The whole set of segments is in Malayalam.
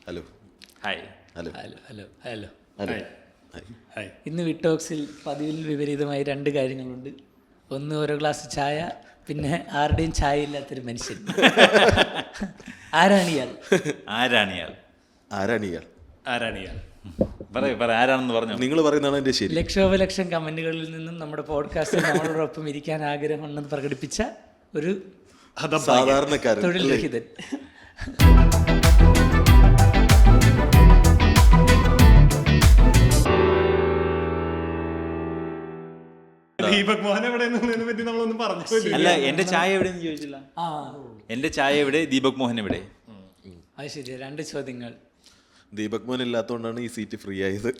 Hello hi. Hello hello hello hello hello hi. ഇന്ന് വിട്ടോക്സിൽ പതിവിൽ വിപരീതമായി 2 കാര്യങ്ങളുണ്ട്. ഒന്ന് ഓരോ ഗ്ലാസ് ചായ, പിന്നെ ആരുടെയും ചായ ഇല്ലാത്തൊരു മനുഷ്യൻ. ആരാണിയാൾ? ആരാണിയാൾ? ആരാണിയാൾ? ആരാണിയാൾ? ആരാണെന്ന് പറഞ്ഞു. നിങ്ങൾ പറയുന്നതാണ് എൻ്റെ ശരി. ലക്ഷോപലക്ഷം കമന്റുകളിൽ നിന്നും നമ്മുടെ പോഡ്കാസ്റ്റിൽ നമ്മളോടൊപ്പം ഇരിക്കാൻ ആഗ്രഹമുണ്ടെന്ന് പ്രകടിപ്പിച്ച ഒരു സാധാരണക്കാരൻ തൊഴിൽ രഹിതൻ. ദീപക് മോഹൻ എവിടെ പറ്റി നമ്മളൊന്നും പറഞ്ഞു. അല്ല, എന്റെ ചായ എവിടെയെന്ന് ചോദിച്ചില്ല. എന്റെ ചായ എവിടെ, ദീപക് മോഹൻ എവിടെ? അത് ശരി, 2 ചോദ്യങ്ങൾ. ദീപക് മോഹൻ ഇല്ലാത്തതുകൊണ്ടാണ് ഈ സീറ്റ് ഫ്രീ ആയത്.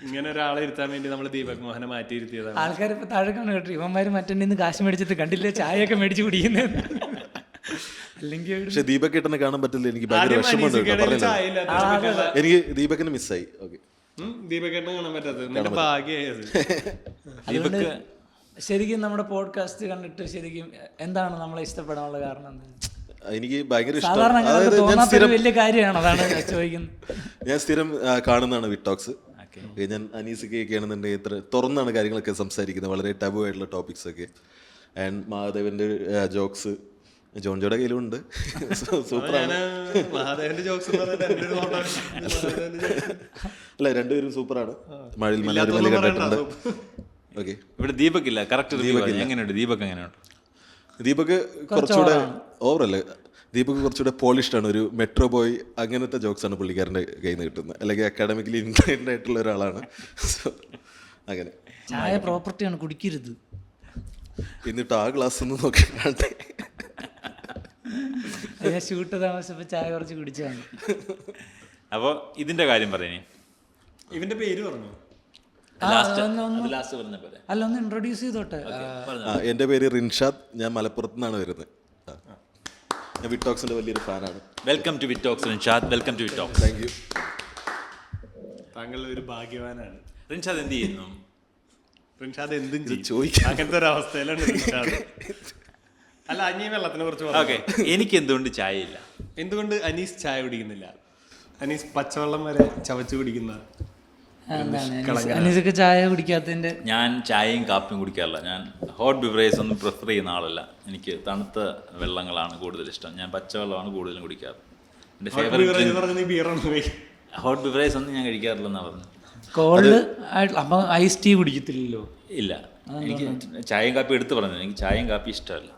ഇങ്ങനെ ഒരാളെ ഇരുത്താൻ വേണ്ടി നമ്മൾ ദീപക് മോഹനെ മാറ്റിയിരുത്തിയതാണ്. ആൾക്കാർ ഇപ്പൊ താഴെ കാണും കേട്ടോ, ഇവന്മാര് മറ്റേ കാശ് മേടിച്ചിട്ട് കണ്ടില്ലേ ചായയൊക്കെ മേടിച്ച് കുടിക്കുന്നത്. അല്ലെങ്കിൽ പക്ഷെ ദീപക് ഏട്ടനെ കാണാൻ പറ്റില്ല. എനിക്ക് ഭയങ്കര വിഷമമുണ്ട് കേട്ടോ, പറയുന്നത്. എനിക്ക് ദീപകിനെ മിസ്സായി. ഓക്കെ, ദീപക് ഏട്ടനെ കാണാൻ പറ്റാത്തത് ഭാഗ്യത്. അതുകൊണ്ട് ശരിക്കും നമ്മുടെ പോഡ്കാസ്റ്റ് കണ്ടിട്ട് ശരിക്കും എന്താണ് നമ്മളെ ഇഷ്ടപ്പെടാനുള്ള കാരണം? എനിക്ക് ഭയങ്കര സാധാരണ ഇഷ്ടമാണ്. വലിയ കാര്യമാണ്, അതാണ് ചോദിക്കുന്നത്. ഞാൻ സ്ഥിരം കാണുന്നതാണ് വിട്ടോക്സ്. ഞാൻ അനീസിക്കൊക്കെ ആണെന്നുണ്ടെങ്കിൽ ഇത്ര തുറന്നാണ് കാര്യങ്ങളൊക്കെ സംസാരിക്കുന്നത്, വളരെ ടബു ആയിട്ടുള്ള ടോപ്പിക്സ് ഒക്കെ. ആൻഡ് മഹാദേവന്റെ ജോക്സ് ജോൺജോയുടെ കയ്യിലുണ്ട്. സൂപ്പറാണ്. അല്ല, രണ്ടുപേരും സൂപ്പറാണ്. മഴയിൽ മലയാളി കണ്ടിട്ടുണ്ട്. ഓക്കെ, ഇവിടെ ദീപക് ഇല്ല. കറക്റ്റ് എങ്ങനെയുണ്ട് ദീപക്? എങ്ങനെയുണ്ട് ദീപക്? കുറച്ചുകൂടെ ഓവറല്ലേ ദീപക്? കുറച്ചുകൂടെ പോളിഷ്ഡ് ആണ്. ഒരു മെട്രോ ബോയ് അങ്ങനത്തെ ജോക്സ് ആണ് പുള്ളിക്കാരൻ്റെ കയ്യിൽ നിന്ന് കിട്ടുന്നത്. അല്ലെങ്കിൽ അക്കാഡമിക്കലി ഇൻക്ലൈൻഡ് ആയിട്ടുള്ള ഒരാളാണ്. അങ്ങനെ ചായ പ്രോപ്പർട്ടിയാണ്, കുടിക്കരുത്. എന്നിട്ട് ആ ഗ്ലാസ് ഒന്ന് നോക്കി കാണട്ടെ. ഞാൻ ഷൂട്ട് താമസിച്ചപ്പോൾ ചായ കുറച്ച് കുടിച്ചതാണ്. അപ്പോൾ ഇതിന്റെ കാര്യം പറഞ്ഞു. ഇവന്റെ പേര് പറഞ്ഞു. അല്ല, ഒന്ന് ഇൻട്രൊഡ്യൂസ് ചെയ്തോട്ടെ. എൻ്റെ പേര് റിൻഷാദ്. ഞാൻ മലപ്പുറത്ത് നിന്നാണ് വരുന്നത്. ഞാൻ വിട്ടോക്സിന്റെ വലിയൊരു ഫാനാണ്. Welcome to Vitox Rinshad. Welcome to Vitox. Thank you. താങ്കൾ ഒരു ഭാഗ്യവാനാണ്. റിൻഷാദ് എന്ത് ചെയ്യുന്നു? റിൻഷാദ് എന്തും ചോദിക്കാം. അങ്ങനത്തെ ഒരു അവസ്ഥയിലാണ് റിൻഷാദ്. അല്ല, അനീ വെള്ളത്തിനെ കുറിച്ച് ഓക്കെ, എനിക്ക് എന്തുകൊണ്ട് ചായ ഇല്ല? എന്തുകൊണ്ട് അനീസ് ചായ കുടിക്കുന്നില്ല? അനീസ് പച്ചവെള്ളം വരെ ചവച്ച് കുടിക്കുന്ന. അനീസൊക്കെ ചായ കുടിക്കാത്തതിന്റെ? ഞാൻ ചായയും കാപ്പിയും കുടിക്കാറില്ല. ഞാൻ ഹോട്ട് ബിവറേജ് ഒന്നും പ്രിഫർ ചെയ്യുന്ന ആളല്ല. എനിക്ക് തണുത്ത വെള്ളങ്ങളാണ് കൂടുതൽ ഇഷ്ടം. ഞാൻ പച്ചവെള്ളമാണ് കൂടുതലും കുടിക്കാറ്. എൻ്റെ ഫേവറേറ്റ് ഹോട്ട് ബിവറേജ് ഒന്നും ഞാൻ കഴിക്കാറില്ലെന്നാണ് പറഞ്ഞത്. കോൾഡ് അപ്പൊ ഐസ് ടീ കുടിക്കത്തില്ലല്ലോ? ഇല്ല, എനിക്ക് ചായയും കാപ്പി എടുത്ത് പറഞ്ഞത്. എനിക്ക് ചായയും കാപ്പി ഇഷ്ടമല്ല.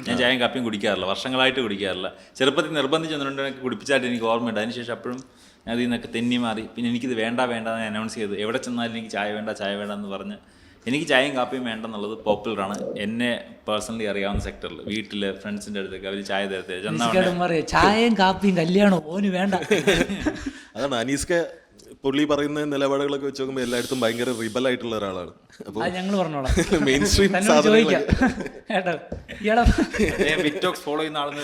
ഞാൻ ചായയും കാപ്പിയും കുടിക്കാറില്ല, വർഷങ്ങളായിട്ട് കുടിക്കാറില്ല. ചെറുപ്പത്തിൽ നിർബന്ധിച്ച് 1-2 കുടിപ്പിച്ചായിട്ട് എനിക്ക് ഓർമ്മയുണ്ട്. അതിനുശേഷം അപ്പോഴും ഞാൻ അതിൽ നിന്നൊക്കെ തെന്നി മാറി. പിന്നെ എനിക്കിത് വേണ്ട എന്ന് അനൗൺസ് ചെയ്ത് എവിടെ ചെന്നാലും എനിക്ക് ചായ വേണ്ട എന്ന് പറഞ്ഞ് എനിക്ക് ചായയും കാപ്പിയും വേണ്ടെന്നുള്ളത് പോപ്പുലറാണ്. എന്നെ പേഴ്സണലി അറിയാവുന്ന സെക്ടറിൽ, വീട്ടിൽ ഫ്രണ്ട്സിൻ്റെ അടുത്തൊക്കെ അവർ ചായ തരത്തെ ചായയും കാപ്പിയും കല്യാണം ഓന് വേണ്ട. അതാണ് അനീസ്ക പുള്ളി പറയുന്ന നിലപാടുകളൊക്കെ വെച്ച് നോക്കുമ്പോൾ എല്ലായിടത്തും ഭയങ്കര റിബൽ ആയിട്ടുള്ള ഒരാളാണ്. അപ്പോൾ ഞങ്ങൾ പറഞ്ഞോളാം, മെയിൻ സ്ട്രീം ഫോളോ ചെയ്യുന്ന ആളെന്ന്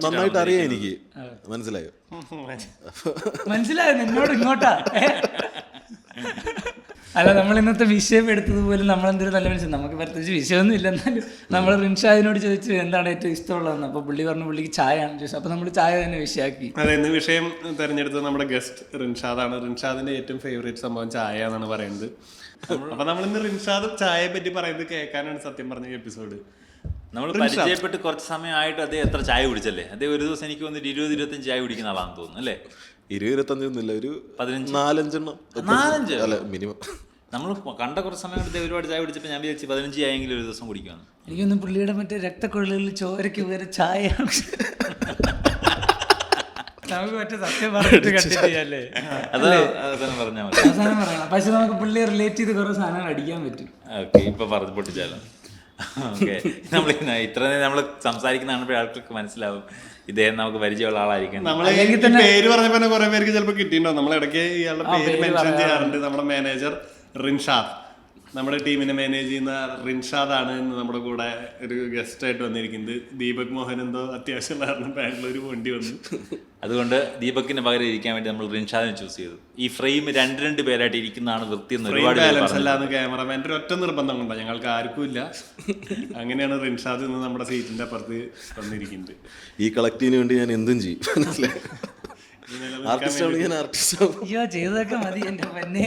നന്നായിട്ട് അറിയാം. എനിക്ക് മനസ്സിലായോ? മനസ്സിലായോ എന്നോട് ഇങ്ങോട്ടാ? അല്ല, നമ്മൾ ഇന്നത്തെ വിഷയം എടുത്തതുപോലെ നമ്മളെന്തൊരു നല്ല മനുഷ്യൻ. നമുക്ക് പ്രത്യേകിച്ച് വിഷയമൊന്നും ഇല്ല. എന്നാലും നമ്മൾ റിൻഷാദിനോട് ചോദിച്ചു എന്താണ് ഏറ്റവും ഇഷ്ടമുള്ളതെന്ന്. അപ്പോൾ പുള്ളി പറഞ്ഞു പുള്ളിക്ക് ചായയാണ് ചോദിച്ചത്. അപ്പോൾ നമ്മൾ ചായ തന്നെ വിഷയമാക്കി. അതെ, ഇന്ന് വിഷയം തിരഞ്ഞെടുത്തത് നമ്മുടെ ഗസ്റ്റ് റിൻഷാദാണ്. റിൻഷാദിന്റെ ഏറ്റവും ഫേവറേറ്റ് സംഭവം ചായ എന്നാണ് പറയുന്നത്. അപ്പൊ നമ്മളിന്ന് റിൻഷാദ് ചായയെ പറ്റി പറയുന്നത് കേൾക്കാനാണ് സത്യം പറഞ്ഞ എപ്പിസോഡ്. നമ്മൾ പരിചയപ്പെട്ട് കുറച്ച് സമയമായിട്ട് അദ്ദേഹം എത്ര ചായ കുടിച്ചല്ലേ? അദ്ദേഹം ഒരു ദിവസം എനിക്ക് വന്നിട്ട് 20-25 ചായ കുടിക്കുന്ന ആളാണെന്ന് തോന്നുന്നു അല്ലേ? 20-25 ഒന്നുമില്ല, ഒരു 15 അല്ല മിനിമം. നമ്മൾ കണ്ട കുറച്ച് സമയം കൊണ്ട് ഒരുപാട് ചായ കുടിച്ചപ്പോൾ ഞാൻ വിചാരിച്ചു 15 ചായെങ്കിലും ഒരു ദിവസം കുടിക്കുകയാണ്. എനിക്കൊന്നും പുള്ളിയുടെ മറ്റേ രക്തക്കൊഴലിൽ ചോരയ്ക്ക് വരെ ചായയാണ്. നമുക്ക് മറ്റേ സത്യം പറഞ്ഞിട്ട് കണ്ടിട്ടില്ലേ? അവസാനം പറഞ്ഞാൽ മതി. അവസാനം പറയണം. പക്ഷെ നമുക്ക് പുള്ളിയെ റിലേറ്റ് ചെയ്ത് കുറെ സാധനങ്ങൾ അടിക്കാൻ പറ്റും. ഓക്കെ, ഇപ്പൊ പറഞ്ഞു പൊട്ടിച്ചാലോ? ഓക്കെ, നമ്മൾ ഇത്ര നമ്മൾ സംസാരിക്കുന്ന കാണുമ്പോൾ ആൾക്കാർക്ക് മനസ്സിലാവും ഇദ്ദേഹം നമുക്ക് പരിചയമുള്ള ആളായിരിക്കും. പേര് പറഞ്ഞപ്പോ കുറെ പേർക്ക് ചിലപ്പോൾ കിട്ടിയിട്ടുണ്ടോ? നമ്മൾ ഇടയ്ക്ക് ഇയാളുടെ പേര് മെൻഷൻ ചെയ്യാറുണ്ട്. നമ്മുടെ മാനേജർ റിൻഷാദ്, നമ്മുടെ ടീമിനെ മാനേജ് ചെയ്യുന്ന റിൻഷാദാണ് ഇന്ന് നമ്മുടെ കൂടെ ഒരു ഗസ്റ്റ് ആയിട്ട് വന്നിരിക്കുന്നത്. ദീപക് മോഹൻ എന്തോ അത്യാവശ്യമുള്ള കാരണം ബാംഗ്ലൂർ പോണ്ടി വന്നു. അതുകൊണ്ട് ദീപക്കിന് പകരം ഇരിക്കാൻ വേണ്ടി നമ്മൾ റിൻഷാദിനെ ചൂസ് ചെയ്തു. ഈ ഫ്രെയിം രണ്ട് പേരായിട്ട് ഇരിക്കുന്നതാണ് വൃത്തി എന്ന് ഒരുപാട് പേര് ബാലൻസ് പറഞ്ഞു. അല്ലാന്ന് ക്യാമറമാൻ്റെ ഒറ്റ നിർബന്ധം കൊണ്ടാണ്, ഞങ്ങൾക്ക് ആർക്കും ഇല്ല. അങ്ങനെയാണ് റിൻഷാദ് ഇന്ന് നമ്മുടെ സീറ്റിന്റെ അപ്പുറത്ത് വന്നിരിക്കുന്നത്. ഈ കളക്റ്റീവിന് വേണ്ടി ഞാൻ എന്തും ചെയ്യും. ആർട്ടിസ്റ്റ് ഞാൻ ആർട്ടിസ്റ്റ്. അയ്യോ ചെയ്തതൊക്കെ മതി എൻ്റെ പൊന്നേ.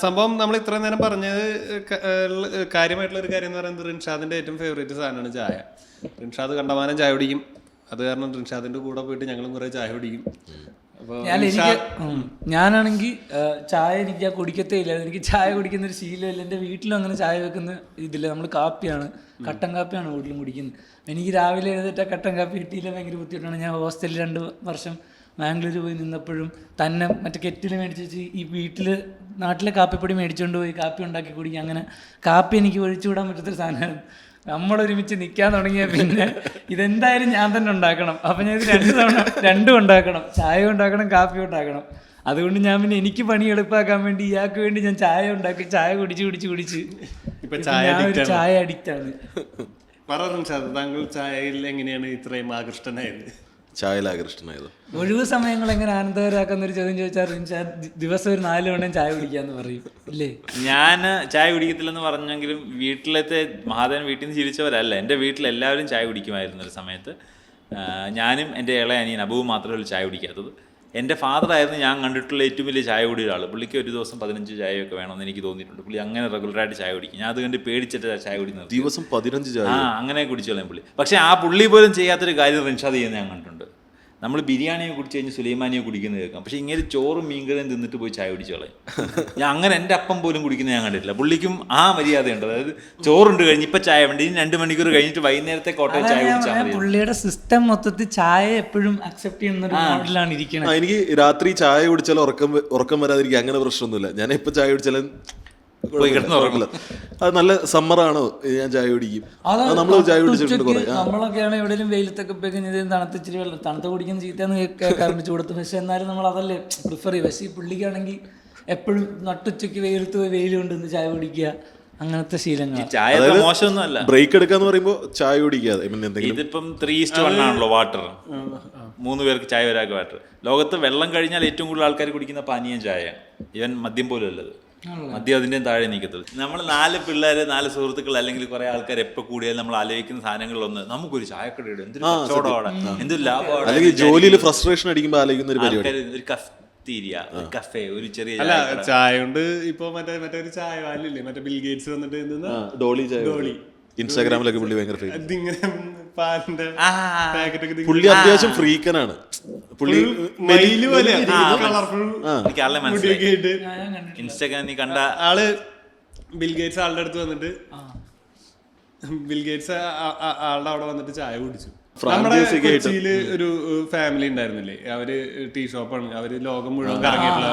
സംഭവം നമ്മൾ ഇത്രയും നേരം പറഞ്ഞത് കാര്യമായിട്ടുള്ള ഒരു കാര്യം എന്ന് പറയുന്നത് റിൻഷാദിന്റെ ഏറ്റവും ഫേവറേറ്റ് സാധനമാണ് ചായ. റിൻഷാദ് കണ്ടമാനം ചായ കുടിക്കും. അത് കാരണം റിൻഷാദിന്റെ കൂടെ പോയിട്ട് ഞങ്ങളും കുറെ ചായ കുടിക്കും. ഞാനാണെങ്കിൽ ചായ എനിക്ക് കുടിക്കത്തേ ഇല്ല. എനിക്ക് ചായ കുടിക്കുന്ന ഒരു ശീലമില്ല. എൻ്റെ വീട്ടിലും അങ്ങനെ ചായ വെക്കുന്ന ഇതില്ല. നമ്മൾ കാപ്പിയാണ്, കട്ടൻ കാപ്പിയാണ് വീട്ടിലും കുടിക്കുന്നത്. എനിക്ക് രാവിലെ എഴുന്നേറ്റ കട്ടൻ കാപ്പി കിട്ടിയില്ല ഭയങ്കര ബുദ്ധിമുട്ടാണ്. ഞാൻ ഹോസ്റ്റലിൽ 2 വർഷം ബാംഗ്ലൂർ പോയി നിന്നപ്പോഴും തന്നെ മറ്റേ കെറ്റിൽ മേടിച്ച് വെച്ച് ഈ വീട്ടിൽ നാട്ടിലെ കാപ്പിപ്പൊടി മേടിച്ചുകൊണ്ട് പോയി കാപ്പി ഉണ്ടാക്കി കുടിക്കുക. അങ്ങനെ കാപ്പി എനിക്ക് ഒഴിച്ചു വിടാൻ പറ്റാത്തൊരു സാധനമാണ്. നമ്മളൊരുമിച്ച് നിൽക്കാൻ തുടങ്ങിയാൽ പിന്നെ ഇതെന്തായാലും ഞാൻ തന്നെ ഉണ്ടാക്കണം. അപ്പം ഞാൻ ഇത് 2 തവണ രണ്ടും ഉണ്ടാക്കണം, ചായ ഉണ്ടാക്കണം, കാപ്പി ഉണ്ടാക്കണം. അതുകൊണ്ട് ഞാൻ പിന്നെ എനിക്ക് പണി എളുപ്പമാക്കാൻ വേണ്ടി ഇയാൾക്ക് വേണ്ടി ഞാൻ ചായ ഉണ്ടാക്കി ചായ കുടിച്ച് ഞാൻ ഒരു ചായ അഡിക്റ്റാണ്. താങ്കൾ ചായയിൽ എങ്ങനെയാണ് ഇത്രയും ആകൃഷ്ടനായത്? ചായയിൽ ആകൃഷ്ടനായത് ഒഴിവ് സമയങ്ങൾ എങ്ങനെ ആനന്ദകരമാക്കുന്ന ഒരു ചോദ്യം ചോദിച്ചാൽ ദിവസം ഒരു 4 തവണ ചായ കുടിക്കാന്ന് പറയും ഇല്ലേ? ഞാൻ ചായ കുടിക്കത്തില്ലെന്ന് പറഞ്ഞെങ്കിലും വീട്ടിലത്തെ മഹാദേവൻ വീട്ടിൽ നിന്ന് ശീലിച്ചവരല്ല. എൻ്റെ വീട്ടിൽ എല്ലാവരും ചായ കുടിക്കുമായിരുന്നു ഒരു സമയത്ത്. ഞാനും എൻ്റെ ഇളയ അനിയൻ അബുവും മാത്രമേ ചായ കുടിക്കാത്തത്. എൻ്റെ ഫാദറായിരുന്നു ഞാൻ കണ്ടിട്ടുള്ള ഏറ്റവും വലിയ ചായ കുടിയുടെ ആൾ. പുള്ളിക്ക് ഒരു ദിവസം 15 ചായയൊക്കെ വേണമെന്ന് എനിക്ക് തോന്നിയിട്ടുണ്ട്. പുള്ളി അങ്ങനെ റെഗുലറായിട്ട് ചായ കുടിക്കും. ഞാൻ അത് കണ്ട് പേടിച്ചിട്ട് ചായ കുടിക്കുന്നത്. ദിവസം 15 ചായ. അങ്ങനെ കുടിച്ചോളാം പുള്ളി. പക്ഷേ ആ പുള്ളി പോലും ചെയ്യാത്തൊരു കാര്യം റിൻഷാദ് ചെയ്യുന്നത് ഞാൻ കണ്ടിട്ടുണ്ട്. നമ്മൾ ബിരിയാണിയെ കുടിച്ച് കഴിഞ്ഞ് സുലൈമാനിയെ കുടിക്കുന്നത് കേൾക്കാം. പക്ഷേ ഇങ്ങനെ ചോറും മീൻകറിയും തിന്നിട്ട് പോയി ചായ കുടിച്ചോളാം. ഞാൻ അങ്ങനെ എൻ്റെ അപ്പം പോലും കുടിക്കുന്നത് ഞാൻ കണ്ടിട്ടില്ല. പുള്ളിക്കും ആ മര്യാദയുണ്ട്. അതായത് ചോറുണ്ട് കഴിഞ്ഞ് ഇപ്പം ചായ വേണ്ടി 2 മണിക്കൂർ കഴിഞ്ഞിട്ട് വൈകുന്നേരത്തെ കോട്ടയം ചായ കുടിച്ചാൽ മതി. പുള്ളിയുടെ സിസ്റ്റം മൊത്തത്തിൽ ചായ എപ്പോഴും അക്സെപ്റ്റ് ചെയ്യുന്ന ഒരു മോഡലാണ് ഇരിക്കുന്നത്. എനിക്ക് രാത്രി ചായ കുടിച്ചാലും ഉറക്കം വരാതിരിക്കും. അങ്ങനെ പ്രശ്നമൊന്നുമില്ല. ഞാൻ എപ്പോൾ ചായ കുടിച്ചാലും പോയി കിടന്നുറങ്ങില്ല. അത് നല്ല സമ്മറാണോ ഞാൻ ചായ കുടിക്കും. നമ്മൾ ചായ കുടിച്ചിട്ടുണ്ട് കുറെ. നമ്മളൊക്കെയാണ് എവിടെയെങ്കിലും വെയിലത്തൊക്കെ പോയി കഴിഞ്ഞാൽ തണുത്തിച്ചിരി വെള്ളം തണുത്ത് കുടിക്കുന്ന ചീത്തയെന്ന് കേൾക്കാറുണ്ട് ചൂടത്ത്. പക്ഷെ എന്നാലും നമ്മൾ അതല്ലേ പ്രിഫർ ചെയ്യും. പക്ഷേ ഈ പുള്ളിക്കാണെങ്കിൽ എപ്പോഴും നട്ടുച്ചയ്ക്ക് വെയിലത്ത് പോയി വെയിൽ കൊണ്ടുവന്ന് ചായ കുടിക്കുക, അങ്ങനത്തെ ശീലങ്ങൾ. ചായ മോശമൊന്നും അല്ല. ബ്രേക്ക് എടുക്കാന്ന് പറയുമ്പോൾ ചായ കുടിക്കാതെ ഇതിപ്പം 3:1 ആണല്ലോ വാട്ടർ. 3 പേർക്ക് ചായ, ഒരാൾക്ക് വാട്ടർ. ലോകത്ത് വെള്ളം കഴിഞ്ഞാൽ ഏറ്റവും കൂടുതൽ ആൾക്കാർ കുടിക്കുന്ന പാനീയം ചായ. ഈവൻ മദ്യം പോലും അല്ലത്. മദ്യം അതിൻ്റെ താഴെ നിൽക്കത്തുള്ളൂ. നമ്മൾ 4 പിള്ളേർ, 4 സുഹൃത്തുക്കൾ അല്ലെങ്കിൽ കുറെ ആൾക്കാർ എപ്പോൾ കൂടിയാലും നമ്മൾ ആലോചിക്കുന്ന സാധനങ്ങളിലൊന്ന് നമുക്കൊരു ചായക്കടയുടെ എന്തൊരു കച്ചവടമാണ്, എന്തൊരു ലാഭമാണ്. അല്ലെങ്കിൽ ജോലിയിൽ ഫ്രസ്ട്രേഷൻ അടിക്കുമ്പോൾ ആലോചിക്കുന്ന ഒരു പരിപാടി. ഒരു കഫ്തീരിയ, ഒരു കഫേ, ഒരു ചെറിയ ചായ കൊണ്ട് ഇപ്പൊ മറ്റേ ഒരു ചായ വാലില്ലേ, മറ്റേ ബിൽ ഗേറ്റ്സ് വന്നിട്ട് ഡോളി ഇൻസ്റ്റാഗ്രാമിലൊക്കെ പുള്ളി ഭയങ്കര ഇതിങ്ങനെ പാലിന്റെ പാക്കറ്റ്. പുള്ളി അത്യാവശ്യം ഫ്രീക്കനാണ്. പുള്ളി മയില് പോലെ കളർഫുൾ ഇൻസ്റ്റാഗ്രാം നീ കണ്ട ആള് ബിൽ ഗേറ്റ്സ് ആളുടെ അടുത്ത് വന്നിട്ട് ബിൽ ഗേറ്റ്സ് ആളുടെ അവിടെ വന്നിട്ട് ചായ കുടിച്ചു. നമ്മുടെ കൊച്ചിയില് ഒരു ഫാമിലി ഉണ്ടായിരുന്നില്ലേ, അവര് ടീ ഷോപ്പാണ്. അവര് ലോകം മുഴുവൻ കറങ്ങിയിട്ടുള്ള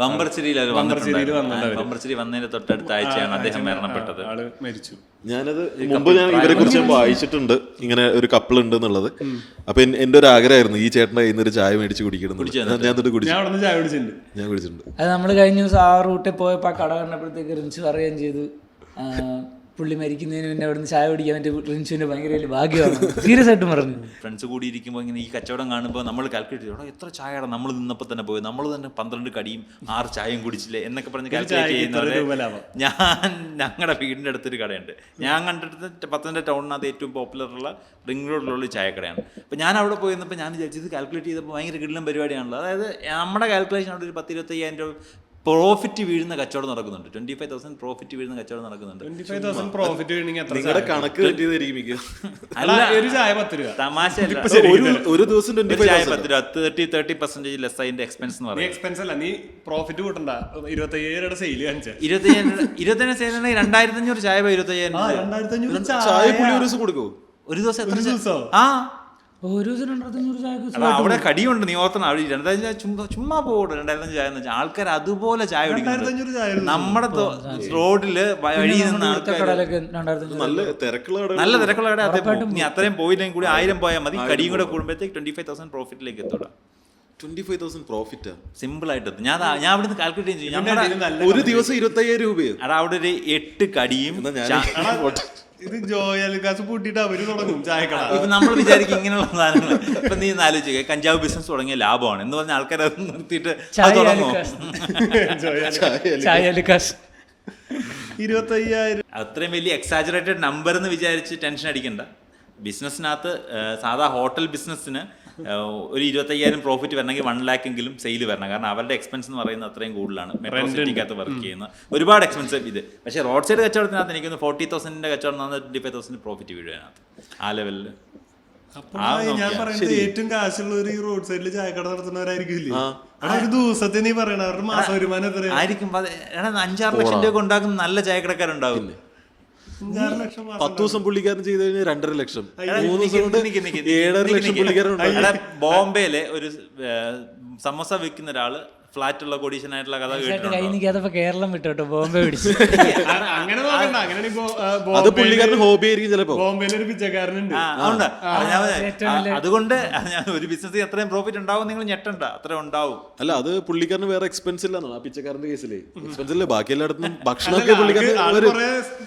വമ്പർച്ചിരിയിൽ വന്നതിന്റെ തൊട്ടടുത്ത ആഴ്ചയാണ് അദ്ദേഹം മരണപ്പെട്ടത്. ആള് മരിച്ചു. ഞാനത് മുമ്പ് ഇവരെ കുറിച്ച് വായിച്ചിട്ടുണ്ട്, ഇങ്ങനെ ഒരു കപ്പിൾ ഉണ്ട് എന്നുള്ളത്. അപ്പൊ എന്റെ ഒരു ആഗ്രഹമായിരുന്നു ഈ ചേട്ടൻ്റെ കയ്യിൽ നിന്ന് ഒരു ചായ മേടിച്ച് കുടിക്കണം. ഞാൻ കുടിച്ചിട്ടുണ്ട്. അത് നമ്മൾ കഴിഞ്ഞ ദിവസം ആ റൂട്ടിൽ പോയപ്പോൾ ആ കട കണ്ടപ്പോഴത്തേക്ക് റിൻഷു പറയുകയും ചെയ്തു, പുള്ളി മരിക്കുന്നതിന് മുന്നേ അവിടുന്ന് ചായ കുടിക്കാൻ പറ്റിയ റിൻഷുവിന്റെ ഭയങ്കര വലിയ ഭാഗ്യമാണ്. സീരിയസ് ആയിട്ട് പറഞ്ഞു. ഫ്രണ്ട്സ് കൂടി ഇരിക്കുമ്പോൾ ഇങ്ങനെ ഈ കച്ചവടം കാണുമ്പോൾ നമ്മൾ കാൽക്കുലേറ്റ് ചെയ്യണം, എത്ര ചായയാണ് നമ്മൾ നിന്നപ്പോൾ തന്നെ പോയി, നമ്മൾ തന്നെ 12 കടിയും 6 ചായയും കുടിച്ചില്ലേ എന്നൊക്കെ പറഞ്ഞ് കാൽക്കുലേറ്റ് ചെയ്യുന്നവരെ. ഞങ്ങളുടെ വീടിൻ്റെ അടുത്തൊരു കടയുണ്ട്, ഞാൻ കണ്ടിട്ട് പത്തനംതിട്ട ടൗണിനകത്ത് ഏറ്റവും പോപ്പുലറുള്ള റിംഗ് റോഡിലുള്ള ചായക്കടയാണ്. അപ്പോൾ ഞാൻ അവിടെ പോയി നിന്നപ്പോൾ ഞാൻ വിചാരിച്ചത് കാൽക്കുലേറ്റ് ചെയ്തപ്പോൾ ഭയങ്കര കിടിലം പരിപാടിയാണല്ലോ. അതായത് നമ്മുടെ കാൽക്കുലേഷൻ അവിടെ ഒരു 10-25,000 രൂപ പ്രോഫിറ്റ് വീഴുന്ന കച്ചവടം നടക്കുന്നുണ്ട്. 25,000 പ്രോഫിറ്റ് വീഴുന്ന കച്ചവടം നടക്കുന്നുണ്ട്. 25,000 പ്രോഫിറ്റ് നിങ്ങളുടെ കണക്ക് തെറ്റിയതായിരിക്കും. അല്ല, ഒരു ചായ 10 രൂപ തമാശ. ഒരു ദിവസം 10 രൂപ 30% ലെസ് അതിന്റെ എക്സ്പെൻസ് എന്ന് പറയും. എക്സ്പെൻസ് അല്ല, നീ പ്രോഫിറ്റ് കൂട്ടണ്ട. 25,000 സെയിൽ കാണിച്ചാൽ 25,000 സെയിൽ 2,500 ചായ 25,000 ചായ പുള്ളി ഒരു ദിവസം കൊടുക്കോ? ഒരു ദിവസം എത്ര ദിവസം? ഒരു ദിവസം 2,500 ചായ. അവിടെ കടിയുണ്ട്, നീ ഓർത്തണം. അവിടെ 2,500 ചുമ്മാ പോകട്ടെ. 2,500 ചായ എന്ന് വെച്ചാൽ ആൾക്കാർ അതുപോലെ ചായ കുടിക്കുന്നുണ്ട്. നമ്മുടെ റോഡില് വഴി നിന്ന് നല്ല തിരക്കുള്ള കട. നീ അത്രയും പോയില്ലെങ്കിൽ കൂടി 1000 പോയാൽ മതി. കടിയും കൂടെ കൂടുമ്പോഴത്തേക്ക് 25,000 പ്രോഫിറ്റിലേക്ക് എത്തൂടാ. 25,000 പ്രോഫിറ്റ് സിമ്പിൾ ആയിട്ട് എത്തും. ഞാൻ അവിടുന്ന് കാൽക്കുലേറ്റ് ചെയ്യും. ഒരു ദിവസം 25,000 രൂപയോ? അവിടെ ഒരു 8 കടിയും ഇത് ജോയാലുക്കാസ് പൂട്ടിയിട്ട് അവര് തുടങ്ങും ചായക്കട. ഇപ്പൊ നമ്മൾ വിചാരിക്കും ഇങ്ങനെയുള്ള സാധനങ്ങൾ. ഇപ്പൊ നീ ആലോചിക്കുക, കഞ്ചാവ് ബിസിനസ് തുടങ്ങിയ ലാഭമാണ് എന്ന് പറഞ്ഞ ആൾക്കാർ അത് നിർത്തിയിട്ട് അത് തുടങ്ങും. ചായ ലുക്കാസ് 25,000. അത്രയും വലിയ എക്സാജറേറ്റഡ് നമ്പർ എന്ന് വിചാരിച്ച് ടെൻഷൻ അടിക്കണ്ട. ബിസിനസ്സിനകത്ത് സാധാ ഹോട്ടൽ ബിസിനസ്സിന് ഒരു 25,000 പ്രോഫിറ്റ് വരണമെങ്കിൽ 1 lakh എങ്കിലും സെയിൽ വരണം. കാരണം അവരുടെ എക്സ്പെൻസ് എന്ന് പറയുന്നത് അത്രയും കൂടുതലാണ്. മെട്രോ സിറ്റിക്കകത്ത് വർക്ക് ചെയ്യുന്ന ഒരുപാട് എക്സ്പെൻസീവ് ഇത്. പക്ഷേ റോഡ് സൈഡ് കച്ചവടത്തിനകത്ത് എനിക്കൊന്ന് 40,000 കച്ചവടം 25,000 പ്രോഫിറ്റ് വീഴും അതിനകത്ത് ആ ലെവലിൽ. ഞാൻ പറയുന്നത് ഏറ്റവും കാശുള്ളവർ ഈ റോഡ് സൈഡിൽ ചായക്കട നടത്തുന്നവരായിരിക്കില്ലേ? ഒരു ദിവസത്തെ നീ പറയണ അവരുടെ മാസ വരുമാനം എത്രയാണ്? ആയിരിക്കും. 5-6 ലക്ഷം രൂപ ഉണ്ടാക്കുന്ന നല്ല ചായക്കടക്കാരുണ്ടാവും. 5-6 ലക്ഷം 10 ദിവസം പുള്ളിക്കാരൻ ചെയ്ത് കഴിഞ്ഞാൽ 2.5 ലക്ഷം, 3 ദിവസം കൊണ്ട് 7.5 ലക്ഷം പുള്ളിക്കാരൻ. ബോംബെയിലെ ഒരു സമോസ വിൽക്കുന്ന ഒരാള് ഫ്ലാറ്റുള്ള കൊടീഷനായിട്ടുള്ള കഥ കൈ നിൽക്കാതെ കേരളം വിട്ടോട്ടോ ബോംബെ പിടിച്ചു. അങ്ങനെ നോക്കണ്ട. അങ്ങനെ അത് പുള്ളിക്കാരൻ ഹോബി ആയിരിക്കും ചിലപ്പോ. ബോംബെയിൽ ഒരു പിച്ചക്കാരനുണ്ട്. അതുകൊണ്ട് ഒരു ബിസിനസ് എത്രയും പ്രോഫിറ്റ് ഉണ്ടാവും നിങ്ങൾ ഞെട്ടണ്ട, അത്ര ഉണ്ടാവും. അല്ല, അത് പുള്ളിക്കാരന് വേറെ എക്സ്പെൻസ് ഇല്ലെന്നാണ് ആ പിച്ചക്കാരന്റെ കേസില്. എക്സ്പെൻസ് ഇല്ല, ബാക്കി എല്ലായിടത്തും ഭക്ഷണമൊക്കെ പുള്ളിക്കാരൻ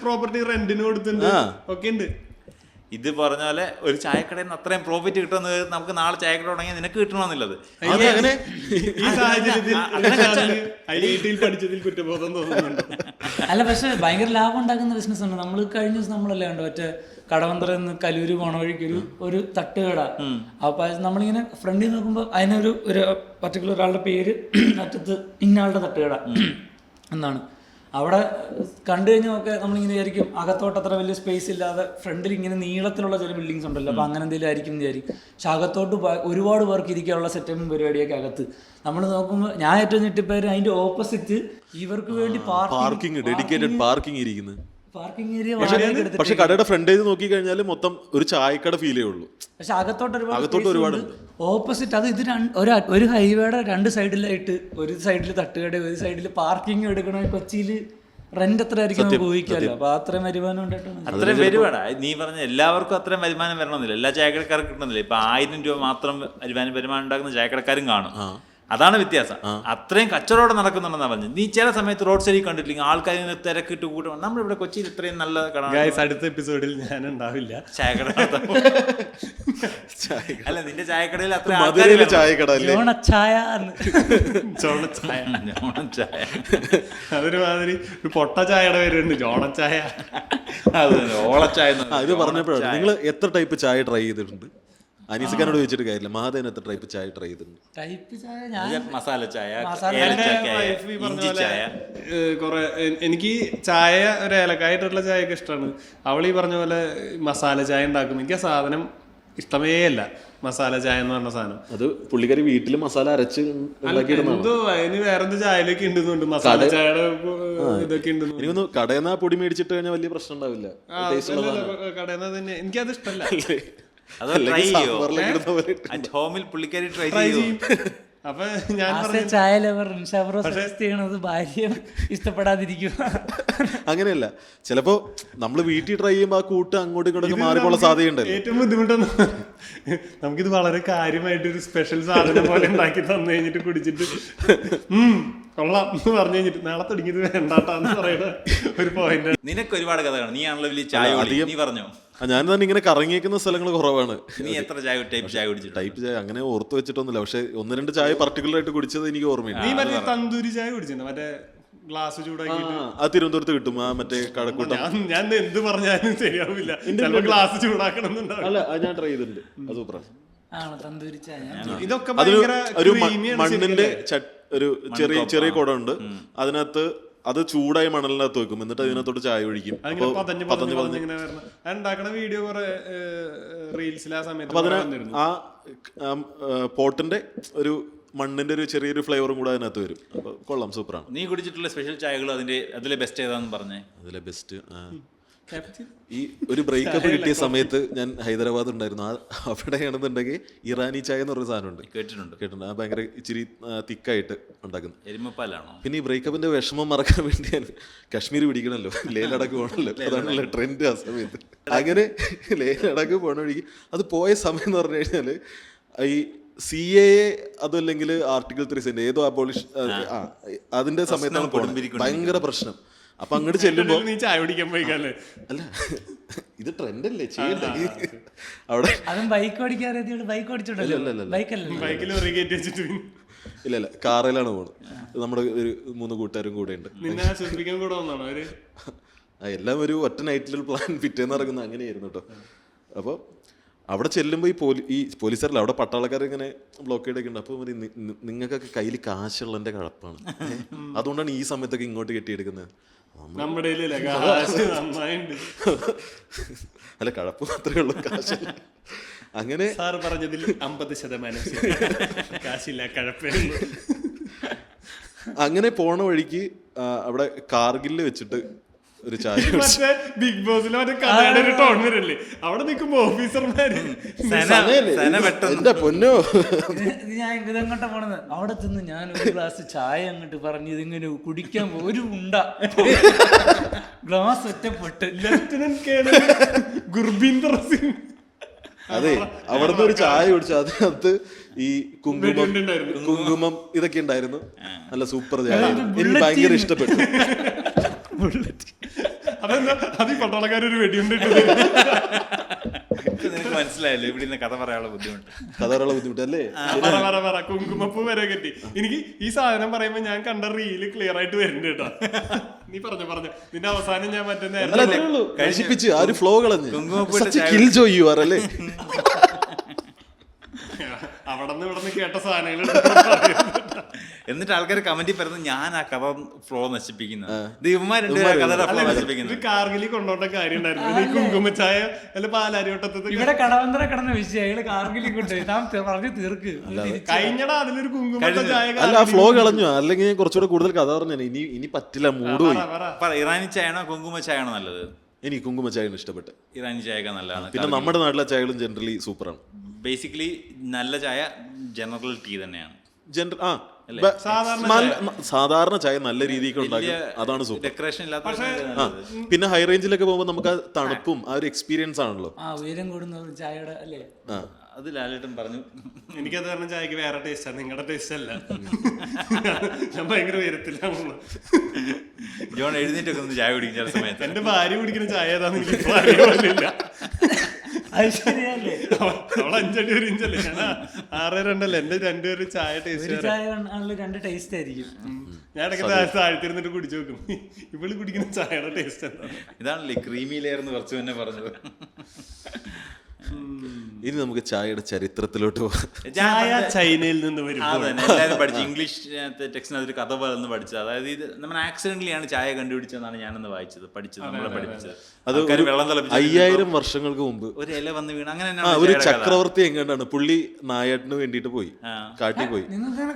പ്രോപ്പർട്ടി റെന്റിന് കൊടുത്തിട്ടുണ്ട്, ഒക്കെ ഉണ്ട്. ഇത് പറഞ്ഞ പോലെ ഒരു ചായക്കടയിൽ നിന്ന് അത്രയും പ്രോഫിറ്റ് കിട്ടുന്നത് നമുക്ക് നാളെ ചായക്കട തുടങ്ങിയാൽ നിനക്ക് കിട്ടണമെന്നുള്ളത്. ഈ സാഹചര്യത്തിൽ പഠിച്ചതിൽ കുറ്റബോധം തോന്നുന്നുണ്ട്. അല്ല, പക്ഷെ ഭയങ്കര ലാഭം ഉണ്ടാക്കുന്ന ബിസിനസ് ഉണ്ട്. നമ്മൾ കഴിഞ്ഞ ദിവസം നമ്മളല്ലേ കണ്ടു മറ്റേ കടവന്തറയിൽ നിന്ന് കലൂര് പോണ വഴിക്ക് ഒരു തട്ടുകട. അപ്പൊ നമ്മളിങ്ങനെ ഫ്രണ്ടിൽ നോക്കുമ്പോൾ അതിനൊരു പർട്ടിക്കുലർ ഒരാളുടെ പേര് അറ്റത്ത് ഇന്നയാളുടെ തട്ടുകട എന്നാണ്. അവിടെ കണ്ടു കഴിഞ്ഞാൽ ഒക്കെ നമ്മളിങ്ങനെ വിചാരിക്കും അകത്തോട്ട് അത്ര വലിയ സ്പേസ് ഇല്ലാതെ ഫ്രണ്ടിൽ ഇങ്ങനെ നീളത്തിലുള്ള ചില ബിൽഡിങ്സ് ഉണ്ടല്ലോ, അപ്പോൾ അങ്ങനെ എന്തെങ്കിലും ആയിരിക്കും എന്ന് വിചാരിക്കും. പക്ഷെ അകത്തോട്ട് ഒരുപാട് പേർക്ക് ഇരിക്കാനുള്ള സെറ്റപ്പും പരിപാടിയൊക്കെ അകത്ത്. നമ്മൾ നോക്കുമ്പോൾ ഞാൻ ഏറ്റവും ഞെട്ടിപ്പോയാലും അതിന്റെ ഓപ്പോസിറ്റ് ഇവർക്ക് വേണ്ടി പാർക്കിംഗ്, ഡെഡിക്കേറ്റഡ് പാർക്കിംഗ് ഇരിക്കുന്നത്. Parking area. പക്ഷെ കടയുടെ ഫ്രണ്ട് ചെയ്ത് നോക്കി കഴിഞ്ഞാൽ മൊത്തം ഒരു ചായക്കട ഫീലേ ഉള്ളൂ. പക്ഷെ അകത്തോട്ട് ഒരുപാട് ഓപ്പോസിറ്റ്. അത് ഇത് ഒരു ഹൈവേയുടെ 2 സൈഡിലായിട്ട്, ഒരു സൈഡിൽ തട്ടുകട, ഒരു സൈഡിൽ പാർക്കിംഗ് എടുക്കണമെങ്കിൽ കൊച്ചിയിൽ റെന്റ് എത്ര ആയിരിക്കും ഊഹിക്കാമല്ലോ. അപ്പൊ അത്രയും വരുമാനം ഉണ്ടായിട്ടാണ്. അത്രയും വരുമാനം നീ പറഞ്ഞ എല്ലാവർക്കും അത്രയും വരുമാനം വരണമെന്നില്ല, എല്ലാ ചായക്കടക്കാർക്കും കിട്ടണമെന്നില്ല. ഇപ്പൊ 1000 രൂപ മാത്രം വരുമാനം ഉണ്ടാക്കുന്ന ചായക്കടക്കാരും കാണും. അതാണ് വ്യത്യാസം. അത്രയും കച്ചവടം നടക്കുന്നുണ്ടെന്നാ പറഞ്ഞു. നീ ചില സമയത്ത് റോഡ് സൈഡിൽ കണ്ടിട്ടില്ലെങ്കിൽ ആൾക്കാർ തിരക്കിട്ട് കൂട്ടും. നമ്മളിവിടെ കൊച്ചിയിൽ ഇത്രയും നല്ല കട. അടുത്ത എപ്പിസോഡിൽ ഞാൻ ഉണ്ടാവില്ല ചായക്കട. അല്ല, നിന്റെ ചായക്കടയിൽ അത്ര അതൊരുമാതിരി പൊട്ട ചായയുടെ പേരുണ്ട്, ജോണച്ചായ. ഓളച്ചായ. ഇത് പറഞ്ഞപ്പോഴാണ്, നിങ്ങൾ എത്ര ടൈപ്പ് ചായ ട്രൈ ചെയ്തിട്ടുണ്ട്? അനീസിക്കാനോട് ചോദിച്ചിട്ട് കാര്യമില്ല, മഹാദേവൻ എത്ര ടൈപ്പ് ചായ ട്രൈ ചെയ്തിട്ടുണ്ട്? മസാല ചായ, ഇഞ്ചി ചായ. കുറെ എനിക്ക് ചായ ഒരു ഏലക്കായിട്ടുള്ള ചായയൊക്കെ ഇഷ്ടമാണ്. അവളീ പറഞ്ഞ പോലെ മസാല ചായ ഉണ്ടാക്കും. എനിക്ക് ആ സാധനം ഇഷ്ടമേ അല്ല, മസാല ചായ എന്ന് പറഞ്ഞ സാധനം. അത് പുള്ളിക്കാരി വീട്ടിൽ മസാല അരച്ച് എന്തോ അതിന് വേറെന്തോ ചായയിലൊക്കെ ഉണ്ടെന്നുണ്ട്, മസാല ചായയുടെ ഇതൊക്കെ ഉണ്ട്. എനിക്കൊന്ന് കടയിൽ നിന്ന് പൊടി മേടിച്ചിട്ട് കഴിഞ്ഞാൽ വലിയ പ്രശ്നം ഉണ്ടാവില്ല. കടയിൽ നിന്ന് തന്നെ എനിക്കത് ഇഷ്ടമല്ല. ഹോമിൽ പുള്ളിക്കാരി ട്രൈ ചെയ്യും. അപ്പൊ ഞാൻ ചായ ലവർ സജസ്റ്റ് ചെയ്യണത് ഭാര്യ ഇഷ്ടപ്പെടാതിരിക്കും. അങ്ങനെയല്ല, ചിലപ്പോ നമ്മള് വീട്ടിൽ ട്രൈ ചെയ്യുമ്പോ ആ കൂട്ട് അങ്ങോട്ടും ഇങ്ങോട്ടൊക്കെ മാറിപ്പോള സാധ്യതയുണ്ട്. ഏറ്റവും ബുദ്ധിമുട്ടൊന്നും നമുക്കിത് വളരെ കാര്യമായിട്ട് ഒരു സ്പെഷ്യൽ സാധനം പോലെ ഉണ്ടാക്കി തന്നു കഴിഞ്ഞിട്ട് കുടിച്ചിട്ട് കൊള്ളാം എന്ന് പറഞ്ഞു കഴിഞ്ഞിട്ട് നാളെ തുടങ്ങിയത് വേണ്ടാട്ടാന്ന് പറയുന്ന ഒരു പോയിന്റ്. നിനക്ക് ഒരുപാട് കഥകളാണ്. നീ ആണല്ലോ വലിയ ചായ. നീ പറഞ്ഞോ. ഞാൻ തന്നെ ഇങ്ങനെ കറങ്ങിയേക്കുന്ന സ്ഥലങ്ങൾ കുറവാണ്. നീ എത്ര ടൈപ്പ് ചായ കുടിച്ചു? ടൈപ്പ് ചായ അങ്ങനെ ഓർത്ത് വെച്ചിട്ടൊന്നുമില്ല. പക്ഷെ 1-2 ചായ പർട്ടിക്കുലർ ആയിട്ട് കുടിച്ചത് എനിക്ക് ഓർമ്മയുണ്ട്. നീ മറ്റേ തന്തൂരി ചായ കുടിച്ചിരുന്നു, മറ്റേ ഗ്ലാസ് ചൂടാക്കിയിട്ട്. ആ തിരുവനന്തപുരത്ത് കിട്ടും, ആ മറ്റേ കടക്കൂട്ടം. ഞാൻ എന്ത് പറഞ്ഞാലും ശരിയാവില്ല, ഗ്ലാസ് ചൂടാക്കണം എന്നുണ്ടാവും. അല്ല, ഞാൻ ട്രൈ ചെയ്തിട്ടുണ്ട്, അത് സൂപ്പറാണ്. ഇതൊക്കെ ഒരു മണ്ണിന്റെ ഒരു ചെറിയ കുടമുണ്ട്, അതിനകത്ത് അത് ചൂടായ മണലിനകത്ത് വെക്കും, എന്നിട്ട് അതിനകത്തോട്ട് ചായ ഒഴിക്കും. ഉണ്ടാക്കണ വീഡിയോ റീൽസിൽ ആ സമയത്ത് ആ പോട്ടിന്റെ ഒരു മണ്ണിന്റെ ഒരു ചെറിയൊരു ഫ്ലേവറും കൂടെ അതിനകത്ത് വരും. അപ്പൊ കൊള്ളാം, സൂപ്പറാണ്. നീ കുടിച്ചിട്ടുള്ള സ്പെഷ്യൽ ചായകൾ അതിലെ ബെസ്റ്റ് ഏതാന്ന് പറഞ്ഞേ? അതിലെ ബെസ്റ്റ് ഈ ഒരു ബ്രേക്കപ്പ് കിട്ടിയ സമയത്ത് ഞാൻ ഹൈദരാബാദ് ഉണ്ടായിരുന്നു. അവിടെയാണെന്നുണ്ടെങ്കിൽ ഇറാനി ചായ എന്ന് പറഞ്ഞ സാധനമുണ്ട്, കേട്ടിട്ടുണ്ട്. ആ ഭയങ്കര ഇച്ചിരി തിക്കായിട്ട് ഉണ്ടാക്കുന്നത്, എരുമപ്പാലാണോ? പിന്നെ ഈ ബ്രേക്കപ്പിന്റെ വിഷമം മറക്കാൻ വേണ്ടി ഞാൻ കാശ്മീർ പിടിക്കണല്ലോ, ലേ ലഡാക്ക് പോകണല്ലോ, അതാണല്ലോ ട്രെൻഡ് ആ സമയത്ത്. അങ്ങനെ ലേ ലഡാക്ക് പോകണ വഴിക്ക് അത് പോയ സമയം എന്ന് പറഞ്ഞു കഴിഞ്ഞാൽ ഈ CAA അതല്ലെങ്കിൽ ആർട്ടിക്കിൾ 3 ഏതോ അബോളിഷ് അതിന്റെ സമയത്താണ് ഭയങ്കര പ്രശ്നം. അപ്പൊ അങ്ങോട്ട് ചെല്ലുമ്പോ നീ ചായ കുടിക്കാൻ പോയിക്കല്ലേ? അല്ല ഇത് ട്രെൻഡല്ലേ ചെയ്യണ്ടേ അവിടെ. അതും ബൈക്ക് ഓടിക്കാറിയത് ബൈക്ക് ഓടിച്ചോണ്ടല്ലോ, ബൈക്കല്ലേ? ബൈക്കിൽ ഒരു കയറ്റി വെച്ചിട്ട് ഇല്ല കാറിലാണ് പോകുന്നത്. നമ്മുടെ ഒരു 3 കൂട്ടുകാരും കൂടെ ഉണ്ട്. നിന്നെ ആശ്വസിപ്പിക്കാൻ കൂടെ വന്നാണോ അവര്? എല്ലാം ഒരു ഒറ്റ നൈറ്റിൽ പ്ലാൻ പിറ്റേന്ന് ഇറങ്ങുന്ന അങ്ങനെയായിരുന്നു കേട്ടോ. അപ്പോൾ അവിടെ ചെല്ലുമ്പോൾ ഈ പോലീസുകാരല്ല, അവിടെ പട്ടാളക്കാർ ഇങ്ങനെ ബ്ലോക്കേഡ് ഒക്കെ ഉണ്ട്. അപ്പോൾ മതി നിങ്ങൾക്കൊക്കെ കയ്യിൽ കാശുള്ളതിൻ്റെ കഴപ്പാണ്, അതുകൊണ്ടാണ് ഈ സമയത്തൊക്കെ ഇങ്ങോട്ട് കെട്ടിയെടുക്കുന്നത്. നമ്മുടെ അല്ല കഴപ്പ് മാത്രമേ ഉള്ളൂ, കാശല്ല. അങ്ങനെ സാറ് പറഞ്ഞതിൽ 50% കാശില്ല, കഴപ്പേ. അങ്ങനെ പോണ വഴിക്ക് അവിടെ കാർഗിലിൽ വെച്ചിട്ട് ഒരു ചായ മറ്റേ ബിഗ് ബോസിലെ മറ്റേ കഥയുടെ ഒരു ടോൺ വരല്ലേ, അവിടെ നിൽക്കുമ്പോ ഓഫീസർമാര് എന്റെ പൊന്നോ. ഞാൻ ഇതെങ്ങോട്ടാ പോണത്, അവിടെ ചെന്ന് ഞാൻ ഒരു ഗ്ലാസ് ചായ അങ്ങോട്ട് പറഞ്ഞ് ഇതിങ്ങനെ കുടിക്കാൻ ഒരു ഉണ്ട ഗ്ലാസ് ഒറ്റപ്പെട്ട്. ലെഫ്റ്റനന്റ് കേണൽ ഗുർബീന്ദർ സിംഗ് അതെ അവിടുന്ന് ഒരു ചായ കുടിച്ചു. അതിനകത്ത് ഈ കുങ്കുമം ഇതൊക്കെ ഉണ്ടായിരുന്നു. നല്ല സൂപ്പർ ചായ, എനിക്ക് ഭയങ്കര ഇഷ്ടപ്പെട്ടു. അതെന്താ അത് ഈ പട്ടാളക്കാരൊരു വെടിയുണ്ടിട്ട് നിനക്ക് മനസ്സിലായല്ലോ ഇവിടെ നിന്ന് കഥ പറയാനുള്ള ബുദ്ധിമുട്ട് അല്ലേ? പറ കുങ്കുമപ്പൂ വരെ കെട്ടി. എനിക്ക് ഈ സാധനം പറയുമ്പോ ഞാൻ കണ്ട റീല് ക്ലിയർ ആയിട്ട് വരുന്നുണ്ട് കേട്ടോ. നീ പറഞ്ഞു നിന്റെ അവസാനം ഞാൻ മറ്റേ കഴിപ്പിച്ച് ആ ഒരു ഫ്ലോ കളഞ്ഞ് കിൽ ജോയ് അല്ലേ? അവിടെ നിന്ന് കേട്ട സാധനങ്ങൾ എന്നിട്ട് ആൾക്കാർ കമന്റിൽ പറയുന്നത് ഞാൻ ആ കഥ ഫ്ലോ നശിപ്പിക്കുന്നത്, കാർഗിലി കൊണ്ടോണ്ട കാര്യം ഉണ്ടായിരുന്നു. ഈ കുങ്കുമച്ചായ അല്ല പാലാരിവട്ടത്ത് ഇവിടെ കടവന്തര കിടന്ന വിഷയം അയാള് കാർഗിലി കൊണ്ടുപോയി പറഞ്ഞു തീർക്ക്. കഴിഞ്ഞടാ അതിലൊരു കുങ്കുമ ചായ. അല്ല ആ ഫ്ലോ കളഞ്ഞു, അല്ലെങ്കിൽ കുറച്ചുകൂടെ കൂടുതൽ കഥ പറഞ്ഞു. ഇനി പറ്റില്ല, മൂഡ് പോയി. ഇറാനി ചായയാണോ കുങ്കുമ ചായയാണോ നല്ലത്? എനിക്ക് കുങ്കുമ ചായയാണ് ഇഷ്ടപ്പെട്ടെ. ഇറാനി ചായയൊക്കെ നല്ലതാണ്. പിന്നെ നമ്മുടെ നാട്ടിലെ ചായകളും ജനറലി സൂപ്പറാണ്. ബേസിക്കലി നല്ല ചായ ജനറൽ ടീ തന്നെയാണ്. സാധാരണ ചായ നല്ല രീതിക്ക് ഉണ്ടാക്കും, അതാണ് സൂപ്പർ. ഡെക്കറേഷൻ ഇല്ലാത്ത. പിന്നെ ഹൈ റേഞ്ചിലൊക്കെ പോകുമ്പോൾ നമുക്ക് ആ തണുപ്പും ആ ഒരു എക്സ്പീരിയൻസ് ആണല്ലോ. ഉയരം കൂടുന്ന ചായയുടെ അല്ലേ? അത് ലാലേട്ടൻ പറഞ്ഞു. എനിക്കത് കാരണം ചായക്ക് വേറെ ടേസ്റ്റാണ്, നിങ്ങളുടെ ടേസ്റ്റ് അല്ല. ഞാൻ ഭയങ്കര ഉയരത്തിലാണ്. ജോൺ എഴുന്നേറ്റൊക്കെ ഒന്ന് ചായ കുടിക്കും ചില സമയത്ത്. എന്റെ ഭാര്യ കുടിക്കുന്ന ചായ ഏതാന്ന് എനിക്ക് അറിയില്ല. അവൾ 5 അടി 1 ഇഞ്ചല്ലേ, ഞാൻ 6.2 എന്റെ 2 ഒരു ചായ ടേസ്റ്റ്. രണ്ട് ടേസ്റ്റ് ആയിരിക്കും. ഞാൻ ഇടയ്ക്ക് താഴ്ത്തിരുന്നിട്ട് കുടിച്ചു നോക്കും, ഇവള് കുടിക്കുന്ന ചായയുടെ ടേസ്റ്റ് എന്താണ്. ഇതാണല്ലേ ക്രീമി ലെയർ എന്ന് കുറച്ച് തന്നെ പറഞ്ഞത്. ഇനി നമുക്ക് ചായയുടെ ചരിത്രത്തിലോട്ട് പോകാം. ചായ ചൈനയിൽ നിന്ന് വരും. എല്ലാവരും പഠിച്ചു ഇംഗ്ലീഷ് ടെക്സ്റ്റിന് അതൊരു കഥ പോലെ പഠിച്ചത്. അതായത് ഇത് നമ്മൾ ആക്സിഡന്റലിയാണ് ചായ കണ്ടുപിടിച്ചതെന്നാണ് ഞാനൊന്ന് പഠിച്ചത് നമ്മളെ പഠിപ്പിച്ചത്. അത് വെള്ളം 5000 വർഷങ്ങൾക്ക് മുമ്പ് ഒരു ഇല വന്ന് വീണ് അങ്ങനെ ഒരു ചക്രവർത്തി എങ്ങാണ്ടാണ് പുള്ളി നായാട്ടിന് വേണ്ടിട്ട് പോയി, കാട്ടിൽ പോയി.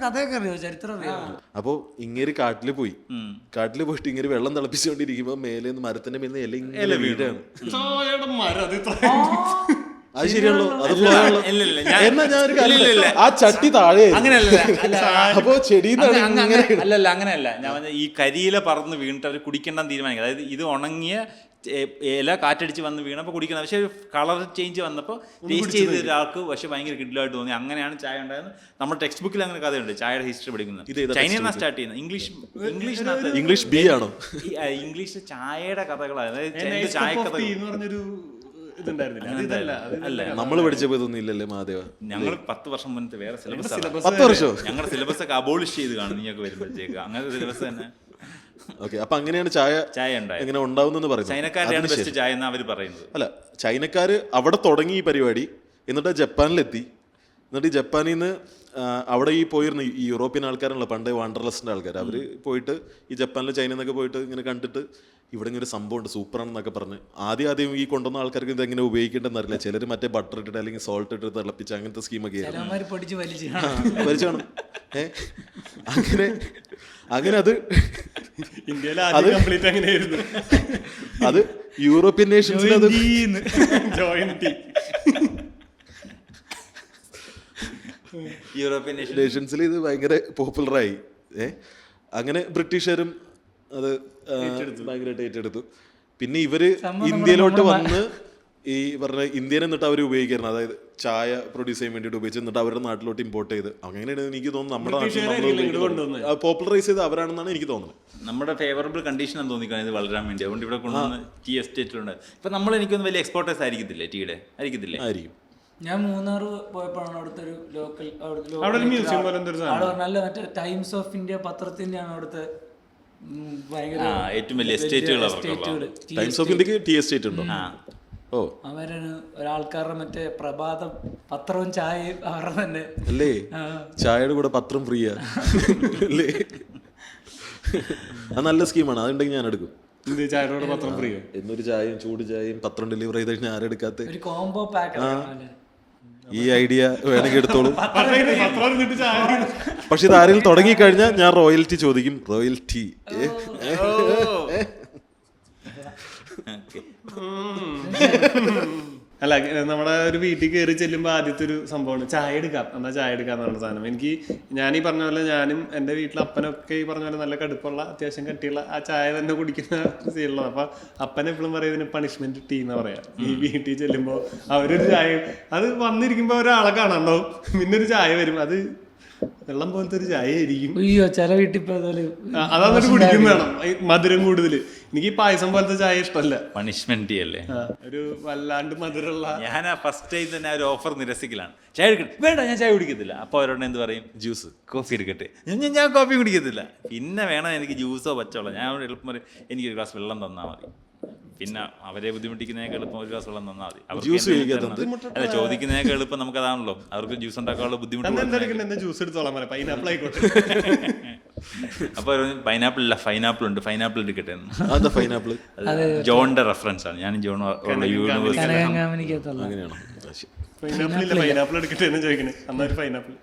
കഥയൊക്കെ അറിയോ, ചരിത്രം അറിയോ? അപ്പൊ ഇങ്ങേര് കാട്ടില് പോയിട്ട് ഇങ്ങനെ വെള്ളം തിളപ്പിച്ചുകൊണ്ടിരിക്കുമ്പോ മേലേന്ന് മരത്തിന്റെ മേലെ ഇല വീടാണ്. അത് ശരിയാണല്ലോ, അത് ഫ്ലോ ആണല്ലോ. എന്നാ ഞാൻ ഒരു കാര്യം, ആ ചട്ടി താഴെ അപ്പൊ അല്ലല്ല അങ്ങനെയല്ല ഞാൻ പറഞ്ഞ ഈ കരിയില പറന്ന് വീണിട്ട് അവർ കുടിക്കണ്ടെന്ന് തീരുമാനിക്കുക. അതായത് ഇത് ഉണങ്ങിയ ഇല കാറ്റടിച്ച് വന്ന് വീണപ്പോൾ കുടിക്കുന്നത്. പക്ഷേ കളർ ചേഞ്ച് വന്നപ്പോൾ ടേസ്റ്റ് ചെയ്ത ഒരാൾക്ക് പക്ഷെ ഭയങ്കര കിഡിലായിട്ട് തോന്നി. അങ്ങനെയാണ് ചായ ഉണ്ടായത്. നമ്മുടെ ടെക്സ്റ്റ് ബുക്കിൽ അങ്ങനെ കഥയുണ്ട്, ചായയുടെ ഹിസ്റ്ററി പഠിക്കുന്നത്. ചൈനയിൽ നിന്നാണ് സ്റ്റാർട്ട് ചെയ്യുന്നത്. ഇംഗ്ലീഷ് ബി ആണോ? ഇംഗ്ലീഷ് ചായയുടെ കഥകളാണ്. അതായത് ചായ കഥ അല്ല നമ്മൾ പഠിച്ചപ്പോ ഇതൊന്നും ഇല്ലല്ലേ മാധവ? ഞങ്ങൾ 10 വർഷം മുന്നത്തെ വേറെ സിലബസ്. 10 വർഷം ഞങ്ങളുടെ സിലബസ് ഒക്കെ അബോളിഷ് ചെയ്ത് കാണും നിങ്ങൾക്ക് വരുമ്പോഴത്തേക്ക്. അങ്ങനത്തെ സിലബസ് തന്നെ. ഓക്കെ, അപ്പൊ അങ്ങനെയാണ് ചായ എങ്ങനെ ഉണ്ടാവുന്നെന്ന് പറയുന്നത്. ചൈനക്കാരാണ് ബെസ്റ്റ് ചായ എന്ന് അവർ പറയുന്നത്. അല്ല, ചൈനക്കാര് അവിടെ തുടങ്ങി ഈ പരിപാടി, എന്നിട്ട് ജപ്പാനിലെത്തി. എന്നിട്ട് ഈ ജപ്പാനിൽ നിന്ന് അവിടെ ഈ പോയിരുന്ന ഈ യൂറോപ്യൻ ആൾക്കാരാണല്ലോ പണ്ട് വാണ്ടർലസ്റ്റിൻ്റെ ആൾക്കാർ. അവർ പോയിട്ട് ഈ ജപ്പാനിൽ ചൈനയിൽ നിന്നൊക്കെ പോയിട്ട് ഇങ്ങനെ കണ്ടിട്ട് ഇവിടെ ഇങ്ങനെ ഒരു സംഭവം ഉണ്ട് സൂപ്പറാണെന്നൊക്കെ പറഞ്ഞ് ആദ്യം ഈ കൊണ്ടുവന്ന ആൾക്കാർക്ക് ഇതെങ്ങനെ ഉപയോഗിക്കേണ്ടെന്ന് അറിയില്ല. ചിലർ മറ്റേ ബട്ടർ ഇട്ടിട്ട് അല്ലെങ്കിൽ സോൾട്ട് ഇട്ടിട്ട് തിളപ്പിച്ച് അങ്ങനത്തെ സ്കീമൊക്കെ വലിച്ചു കാണും. അങ്ങനെ അത് യൂറോപ്യൻ നേഷൻസിൽ അത് യൂറോപ്യൻ നേഷൻസിൽ ഇത് ഭയങ്കര പോപ്പുലറായി. അങ്ങനെ ബ്രിട്ടീഷുകാരും അത് ഭയങ്കരമായിട്ട് ഏറ്റെടുത്തു. പിന്നെ ഇവര് ഇന്ത്യയിലോട്ട് വന്ന് ഈ പറഞ്ഞ ഇന്ത്യൻ എന്നിട്ട് അവർ ഉപയോഗിക്കായിരുന്നു. അതായത് ചായ പ്രൊഡ്യൂസ് ചെയ്യാൻ വേണ്ടിയിട്ട് ഉപയോഗിച്ച് എന്നിട്ട് അവരുടെ നാട്ടിലോട്ട് ഇമ്പോർട്ട് ചെയ്ത് അങ്ങനെയാണ് എനിക്ക് തോന്നുന്നു നമ്മുടെ ബ്രിട്ടീഷുകാരായിരിക്കും ഇങ്ങോട്ട് കൊണ്ടുവന്നത്. നാട്ടിൽ പോപ്പുലറൈസ് ചെയ്ത് അവരാണെന്നാണ് എനിക്ക് തോന്നുന്നത്. നമ്മുടെ ഫേവറബിൾ കണ്ടീഷൻ എന്ന് തോന്നിക്കാൻ ഇത് വളരാൻ വേണ്ടി അതുകൊണ്ട് ഇവിടെ കൊണ്ടുവന്ന് ടീ എസ്റ്റേറ്റിലുണ്ട്. ഇപ്പം നമ്മൾ എനിക്കൊന്നും വലിയ എക്സ്പോർട്ടേഴ്സ് ആയിരിക്കത്തില്ലേ ടീയുടെ, ആയിരിക്കത്തില്ലേ? ആയിരിക്കും. ഞാൻ മൂന്നാർ പോയപ്പോഴാണ് അവിടുത്തെ ഒരു ലോക്കൽ അവിടെ ഒരു മ്യൂസിയം പോലെ എന്തൊരു സാധനം. അവിടെ നല്ല മറ്റേ ടൈംസ് ഓഫ് ഇന്ത്യ പത്രത്തിന്റെയാണ് അവിടുത്തെ ഭയങ്കര ഏറ്റവും വലിയ എസ്റ്റേറ്റുകൾ എസ്റ്റേറ്റുകൾ. ടൈംസ് ഓഫ് ഇന്ത്യക്ക് ടീ എസ്റ്റേറ്റ് ഉണ്ടോ? ഓ അവരാണ് ഒരാൾക്കാരുടെ മറ്റേ പ്രഭാത പത്രവും ചായയും അവരുടെ തന്നെ. അല്ലേ, ചായയുടെ കൂടെ പത്രം ഫ്രീയാ അല്ലേ? അത് നല്ല സ്കീമാണ്, അതുണ്ടെങ്കിൽ ഞാൻ എടുക്കും. ഇത് ചായയോട് പത്രം ഫ്രീ. എന്നൊരു ചായയും ചൂട് ചായയും പത്രം ഡെലിവറി ചെയ്ത് കഴിഞ്ഞാൽ ആരെടുക്കാത്ത ഒരു കോംബോ പാക്ക്. ഈ ഐഡിയ വേണമെങ്കിൽ എടുത്തോളൂ. പത്രം ഇരുന്നിട്ട് ചായ. പക്ഷെ ഇത് ആരെങ്കിലും തുടങ്ങിക്കഴിഞ്ഞാൽ ഞാൻ റോയൽറ്റി ചോദിക്കും. റോയൽറ്റി അല്ല, നമ്മുടെ ഒരു വീട്ടിൽ കയറി ചെല്ലുമ്പോൾ ആദ്യത്തെ ഒരു സംഭവമാണ് ചായ എടുക്കാം, എന്നാൽ ചായ എടുക്കാന്ന് പറഞ്ഞ സാധനം. എനിക്ക് ഞാൻ ഈ പറഞ്ഞ പോലെ ഞാനും എൻ്റെ വീട്ടിൽ അപ്പനൊക്കെ ഈ പറഞ്ഞ പോലെ നല്ല കടുപ്പുള്ള അത്യാവശ്യം കട്ടിയുള്ള ആ ചായ തന്നെ കുടിക്കുന്ന ശീലമുള്ളത്. അപ്പൊ അപ്പൻ എപ്പോഴും പറയും ഇതിന് പണിഷ്മെന്റ് ടീ എന്ന് പറയാം. ഈ വീട്ടിൽ ചെല്ലുമ്പോൾ അവരൊരു ചായ, അത് വന്നിരിക്കുമ്പോൾ ഒരാളെ കാണാണ്ടാവും, പിന്നെ ഒരു ചായ വരും, അത് വെള്ളം പോലത്തെ ഒരു ചായ ആയിരിക്കും. അയ്യോ ചില വീട്ടിൽ അതാന്നിട്ട് കുടിക്കും വേണം, മധുരം കൂടുതൽ. എനിക്ക് ഈ പായസം പോലത്തെ ചായ ഇഷ്ടമല്ല. പണിഷ്മെന്റ് ടീ അല്ലേ? ഒരു വല്ലാണ്ട് മധുരമുള്ള. ഞാൻ ആ ഫസ്റ്റ് ടൈം തന്നെ ഒരു ഓഫർ നിരസിക്കലാണ്. ചായ എടുക്കട്ടെ, വേണ്ട ഞാൻ ചായ കുടിക്കത്തില്ല. അപ്പോൾ അവരോട് എന്ത് പറയും? ജ്യൂസ്, കോഫി എടുക്കട്ടെ. ഞാൻ കോഫി കുടിക്കത്തില്ല. പിന്നെ വേണം എനിക്ക് ജ്യൂസോ പച്ചവെള്ളം. ഞാൻ എളുപ്പം പറയും എനിക്കൊരു ഗ്ലാസ് വെള്ളം തന്നാൽ മതി. പിന്നെ അവരെ ബുദ്ധിമുട്ടിക്കുന്നതിനൊക്കെ എളുപ്പം ഒരു ഗ്ലാസ് വെള്ളം തന്നാൽ മതി. അല്ല, ചോദിക്കുന്നതിനൊക്കെ എളുപ്പം നമുക്കതാണല്ലോ. അവർക്ക് ജ്യൂസ് ഉണ്ടാക്കാനുള്ള ബുദ്ധിമുട്ട്. ജ്യൂസ് എടുത്തോളാം, പൈനാപ്പിൾ ആയിക്കോട്ടെ. അപ്പോൾ പൈനാപ്പിൾ ഇല്ല, ഫൈനാപ്പിൾ ഉണ്ട്, ഫൈനാപ്പിൾ എടുക്കട്ടെ. പൈനാപ്പിൾ ജോണിന്റെ റെഫറൻസ് ആണ്. ഞാൻ ജോൺ യൂണിവേഴ്സിറ്റി. അങ്ങനെയാണോ? പൈനാപ്പിൾ എടുക്കട്ടെ എന്ന് ചോദിക്കണേ. അന്നൊരു പൈനാപ്പിൾ.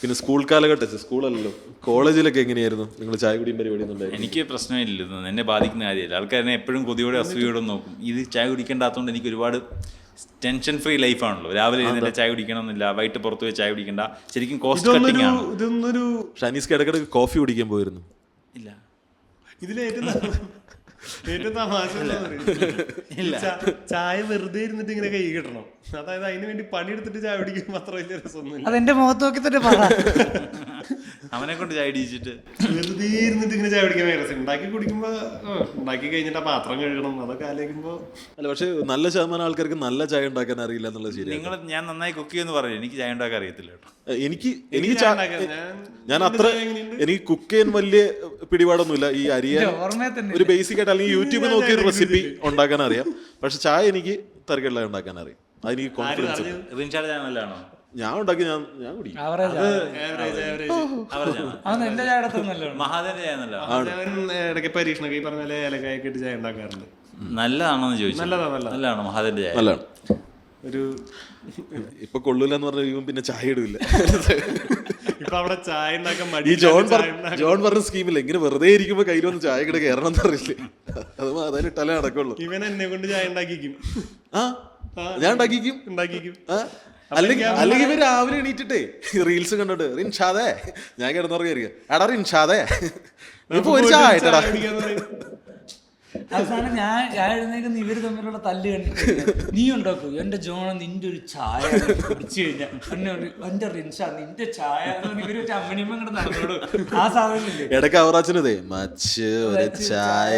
പിന്നെ സ്കൂൾ കാലഘട്ടത്തിൽ, സ്കൂളല്ലല്ലോ കോളേജിലൊക്കെ എങ്ങനെയായിരുന്നു നിങ്ങൾ ചായ കുടിയും പരിപാടി ഒന്നും? എനിക്ക് പ്രശ്നമില്ല, എന്നെ ബാധിക്കുന്ന കാര്യമല്ല. ആൾക്കാരെന്നെ എപ്പോഴും കൊതിയോടെ അസൂയോടെ നോക്കും. ഇത് ചായ കുടിക്കേണ്ടാത്തതുകൊണ്ട് എനിക്ക് ഒരുപാട് ടെൻഷൻ ഫ്രീ ലൈഫാണല്ലോ. രാവിലെ എഴുന്നേറ്റ് ചായ കുടിക്കണം എന്നില്ല, വൈകിട്ട് പുറത്ത് പോയി ചായ കുടിക്കണ്ട. ശരിക്കും കോസ്റ്റ് കട്ടിങ് ആണ്. ഇതൊന്നൊരു ഷനീസ്ക്ക് ഇടയ്ക്കിടയ്ക്ക് കോഫി കുടിക്കാൻ പോയിരുന്നു. ഇല്ല, ഇതിലേറ്റവും തമാശ ചായ വെറുതെ ഇരുന്നിട്ട് ഇങ്ങനെ കൈ കിട്ടണം. അതായത് അതിന് വേണ്ടി പണിയെടുത്തിട്ട് ചായ കുടിക്കുമ്പോൾ അത്ര വലിയ രസമൊന്നുമില്ല. അതെന്റെ മുഖത്ത് നോക്കി തന്നെ പറ. അവനെ കൊണ്ട് ചായ ഇടിച്ചിട്ട് വെറുതെ ഇരുന്നിട്ട് ഇങ്ങനെ ചായ കുടിക്കാൻ രസം. ഉണ്ടാക്കി കുടിക്കുമ്പോ ഉണ്ടാക്കി കഴിഞ്ഞിട്ട് ആ പാത്രം കഴുകണം, അതൊക്കെ ആലോചിക്കുമ്പോ. അല്ല, പക്ഷെ നല്ല ശതമാനം ആൾക്കാർക്ക് നല്ല ചായ ഉണ്ടാക്കാൻ അറിയില്ല എന്നുള്ളത് ശരിയാണ്. ഞാൻ നന്നായി കുക്ക് ചെയ്യുമെന്ന് പറയും. എനിക്ക് ചായ ഉണ്ടാക്കാൻ അറിയത്തില്ല കേട്ടോ. ഞാൻ അത്ര എനിക്ക് കുക്ക് ചെയ്യാൻ വലിയ പിടിപാടൊന്നുമില്ല. ഈ അരിയാൻ ഒരു ബേസിക് ആയിട്ട് അല്ലെങ്കിൽ യൂട്യൂബിൽ നോക്കി ഒരു റെസിപ്പി ഉണ്ടാക്കാൻ അറിയാം. പക്ഷെ ചായ എനിക്ക് തരക്കേടില്ല ഉണ്ടാക്കാൻ അറിയാം. അതെനിക്ക് കോൺഫിഡൻസ്. ഞാൻ ഉണ്ടാക്കി ഞാൻ കുടിക്കും. ഇടയ്ക്ക് പരീക്ഷണമൊക്കെ ഈ പറഞ്ഞ പോലെ ഏലക്കായൊക്കെ ഇട്ട് ചായ ഉണ്ടാക്കാറുണ്ട്. നല്ലതാണോന്ന് ചോദിച്ചു. നല്ലതാണോ മഹാദേവന്റെ ചായ? നല്ലതാണ്. ഒരു ഇപ്പൊ കൊള്ളൂല എന്ന് പറഞ്ഞ പിന്നെ ചായ ഇടില്ല. ഇപ്പൊ അവിടെ ചായ ഉണ്ടാക്കാൻ ഈ ജോൺ പറഞ്ഞ സ്കീമില്ല, ഇങ്ങനെ വെറുതെ ഇരിക്കുമ്പോ കയ്യിലൊന്ന് ചായ കിട കയറണം എന്നറിയില്ലേ? അത് അതിലിട്ടല്ലേ നടക്കുള്ളൂ. ഇവൻ എന്നെ കൊണ്ട് ചായ ഉണ്ടാക്കിക്കും. ഞാൻ ഉണ്ടാക്കിക്കും. അല്ലെങ്കിൽ ഇവർ രാവിലെ എണീറ്റിട്ടേ റീൽസ് കണ്ടോട്ട് റിൻഷാദേ ഞാൻ കിടന്നുറങ്ങിയിരിക്കുക. എടാ റിൻഷാദേ ഇപ്പൊ ഒരു ചായ ഇട്ടടാ. അവസാനം ഞാൻ എഴുന്നേക്കുന്ന ഇവര് തമ്മിലുള്ള തല്ല് കണ്ടിട്ട് നീ ഉണ്ടാക്കൂ എന്റെ ജോണ നിന്റെ ഒരു ചായ കുടിച്ചു കഴിഞ്ഞാൽ എന്റെ റിൻഷ നിന്റെ ചായ ഇവര് അമ്മണിയമ്മ ഇങ്ങോട്ട് നടന്നോളൂ. ആ സാധനം ഇടയ്ക്ക് അവറാച്ചനതേ ചായ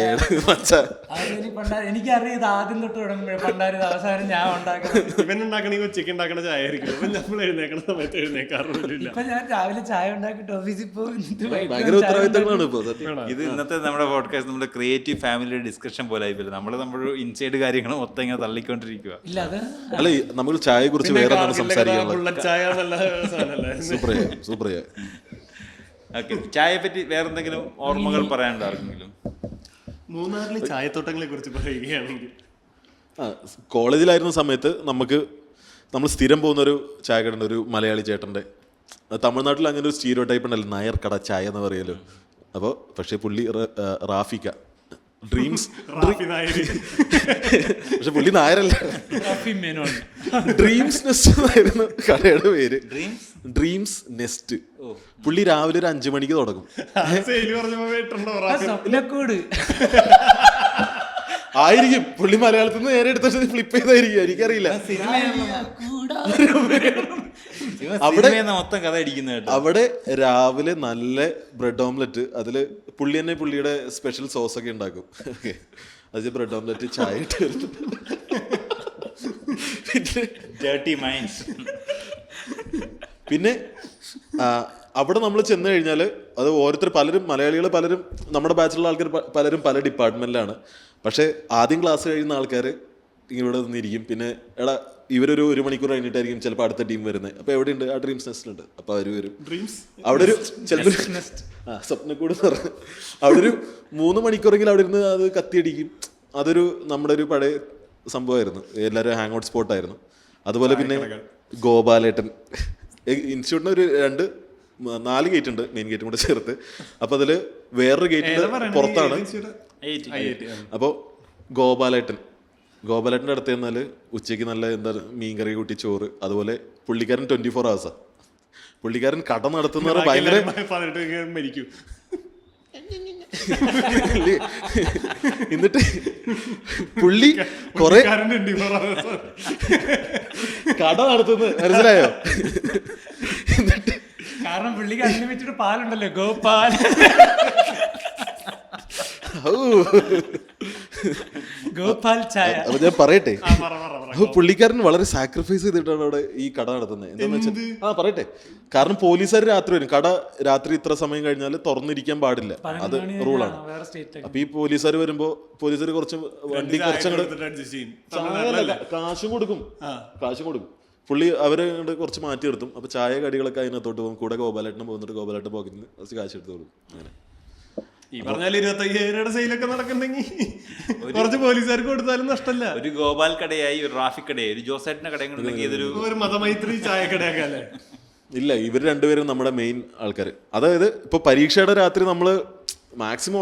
എനിക്കറിയാം ഇത് ആദ്യം തൊട്ട് തുടങ്ങുമ്പോഴേ പണ്ടാരും അവസാനം ഞാൻ ഉണ്ടാക്കണം. ഇവൻ ഉണ്ടാക്കണെങ്കിൽ ഉച്ചയ്ക്ക് ഉണ്ടാക്കുന്ന ചായ ആയിരിക്കും. നമ്മൾ എഴുന്നേക്കണ സമയത്ത് എഴുന്നേക്കാറില്ല. ഇപ്പൊ ഞാൻ രാവിലെ ചായ ഉണ്ടാക്കിട്ട് ഓഫീസിൽ ഭയങ്കര ഉത്തരവാദിത്തങ്ങളാണ് ഇപ്പൊ. ഇത് ഇന്നത്തെ നമ്മുടെ പോഡ്കാസ്റ്റ് നമ്മുടെ ക്രിയേറ്റീവ് ഫാമിലി ഡിസ്കഷൻ പോലെ ആയില്ല. നമ്മുടെ ഇൻസൈഡ് കാര്യങ്ങൾ മൊത്തം ഇങ്ങനെ തള്ളിക്കൊണ്ടിരിക്കുക. അല്ല, നമ്മൾ ചായയെ കുറിച്ച് വേറെ ചായയെ പറ്റി വേറെ എന്തെങ്കിലും ഓർമ്മകൾ പറയാനുണ്ടോ ആർക്കെങ്കിലും? മൂന്നാറിലെ ചായത്തോട്ടങ്ങളെ കുറിച്ച് പറയുകയാണെങ്കിൽ, കോളേജിലായിരുന്ന സമയത്ത് നമ്മൾ സ്ഥിരം പോകുന്നൊരു ചായക്കട, ഒരു മലയാളി ചേട്ടൻ്റെ. തമിഴ്നാട്ടിൽ അങ്ങനെ ഒരു സ്റ്റീരിയോ ടൈപ്പ് ഉണ്ടല്ലോ, നായർ കട ചായ എന്ന് പറയുമല്ലോ. അപ്പോൾ പക്ഷേ പുള്ളി റാഫിക്ക ഡ്രീംസ്, പക്ഷെ പുള്ളി നായരല്ല, ഡ്രീംസ് നെസ്റ്റ് എന്നായിരുന്നു കടയുടെ പേര്. Dreams nest. പുള്ളി രാവിലെ ഒരു 5 മണിക്ക് തുടങ്ങും. ആയിരിക്കും, പുള്ളി മലയാളത്തിൽ നിന്ന് നേരെ എടുത്തിട്ട് ഫ്ലിപ്പ് ചെയ്തായിരിക്കും, എനിക്കറിയില്ല. അവിടെ മൊത്തം കഥ അടിക്കുന്ന കേട്ടോ. അവിടെ രാവിലെ നല്ല ബ്രെഡ് ഓംലെറ്റ്, അതില് പുള്ളി തന്നെ പുള്ളിയുടെ സ്പെഷ്യൽ സോസ് ഒക്കെ ഉണ്ടാക്കും. ഓക്കെ, അത് ബ്രെഡ് ഓംലെറ്റ് ചായ ഇട്ട് പിന്നെ അവിടെ നമ്മൾ ചെന്ന് കഴിഞ്ഞാൽ അത് ഓരോരുത്തർ പലരും മലയാളികൾ പലരും നമ്മുടെ ബാച്ചിലുള്ള ആൾക്കാർ പലരും പല ഡിപ്പാർട്ട്മെന്റിലാണ്. പക്ഷേ ആദ്യം ക്ലാസ് കഴിയുന്ന ആൾക്കാർ ഇവിടെ നിന്നിരിക്കും. പിന്നെ എടാ ഇവരൊരു 1 മണിക്കൂർ കഴിഞ്ഞിട്ടായിരിക്കും ചിലപ്പോൾ അടുത്ത ടീം വരുന്നത്. അപ്പോൾ എവിടെയുണ്ട്? ആ ഡ്രീംസ് നെസ്റ്റിലുണ്ട്. അപ്പോൾ അവർ വരും. അവിടെ ഒരു ചിലപ്പോൾ സ്വപ്നക്കൂട് എന്ന് പറഞ്ഞു അവിടെ ഒരു 3 മണിക്കൂറെങ്കിലും അവിടെ ഇരുന്ന് അത് കത്തിയടിക്കും. അതൊരു നമ്മുടെ ഒരു പഴയ സംഭവമായിരുന്നു, എല്ലാവരും ഹാങ് ഔട്ട് സ്പോട്ടായിരുന്നു. അതുപോലെ പിന്നെ ഗോപാലേട്ടൻ ഇൻസ്റ്റിറ്റ്യൂട്ടിന് ഒരു 4 ഗേറ്റ് ഉണ്ട്, മെയിൻ ഗേറ്റും കൂടെ ചേർത്ത്. അപ്പോൾ അതിൽ വേറൊരു ഗേറ്റിൻ്റെ പുറത്താണ്. അപ്പോൾ ഗോപാലേട്ടൻ്റെ അടുത്ത് ചെന്നാൽ ഉച്ചയ്ക്ക് നല്ല മീൻകറി കൂട്ടി ചോറ്. അതുപോലെ പുള്ളിക്കാരൻ 24 hours. പുള്ളിക്കാരൻ കട നടത്തുന്ന ഭയങ്കര മരിക്കും. എന്നിട്ട് പുള്ളി കൊറേ കട നടത്തുന്നത് മനസ്സിലായോ? എന്നിട്ട് കാരണം പുള്ളിക്ക് അതിന് വെച്ചിട്ട് പാലുണ്ടല്ലോ, ഗോപാൽ. ഗോപാൽ ചായ. അപ്പൊ ഞാൻ പറയട്ടെ, പുള്ളിക്കാരൻ വളരെ സാക്രിഫൈസ് ചെയ്തിട്ടാണ് അവിടെ ഈ കട നടത്തുന്നത്. എന്താന്ന് വെച്ചാൽ പറയട്ടെ, കാരണം പോലീസുകാർ രാത്രി വരും. കട രാത്രി ഇത്ര സമയം കഴിഞ്ഞാൽ തുറന്നിരിക്കാൻ പാടില്ല, അത് റൂളാണ്. അപ്പൊ ഈ പോലീസുകാർ വരുമ്പോ പോലീസുകാർ കുറച്ച് വണ്ടി കാശും കൊടുക്കും. പുള്ളി അവരെ കുറച്ച് മാറ്റി നിർത്തും. അപ്പൊ ചായ കടികളൊക്കെ അതിനകത്തോട്ട് പോകും. കൂടെ ഗോപാലേട്ടനും പോകുന്നിട്ട് ഗോപാലേട്ടൻ പോക്കറ്റിന് കുറച്ച് കാശ് എടുത്ത് കൊടുക്കും. അങ്ങനെ ഈ പറഞ്ഞാൽ 25,000 സെയിലൊക്കെ നടക്കുന്നെങ്കിൽ കുറച്ച് പോലീസുകാർക്ക് കൊടുത്താലും നഷ്ടമല്ല. ഒരു ഗോപാൽ കടയായി, ഒരു റാഫിക് കടയായി, ഒരു ജോസേട്ടന്റെ കടയും ഉണ്ടെങ്കിൽ ഇതൊരു മതമൈത്രി ചായക്കടയൊക്കെ അല്ലേ? ഇല്ല, ഇവർ രണ്ടുപേരും നമ്മുടെ മെയിൻ ആൾക്കാർ. അതായത് ഇപ്പൊ പരീക്ഷയുടെ രാത്രി നമ്മള് മാക്സിമം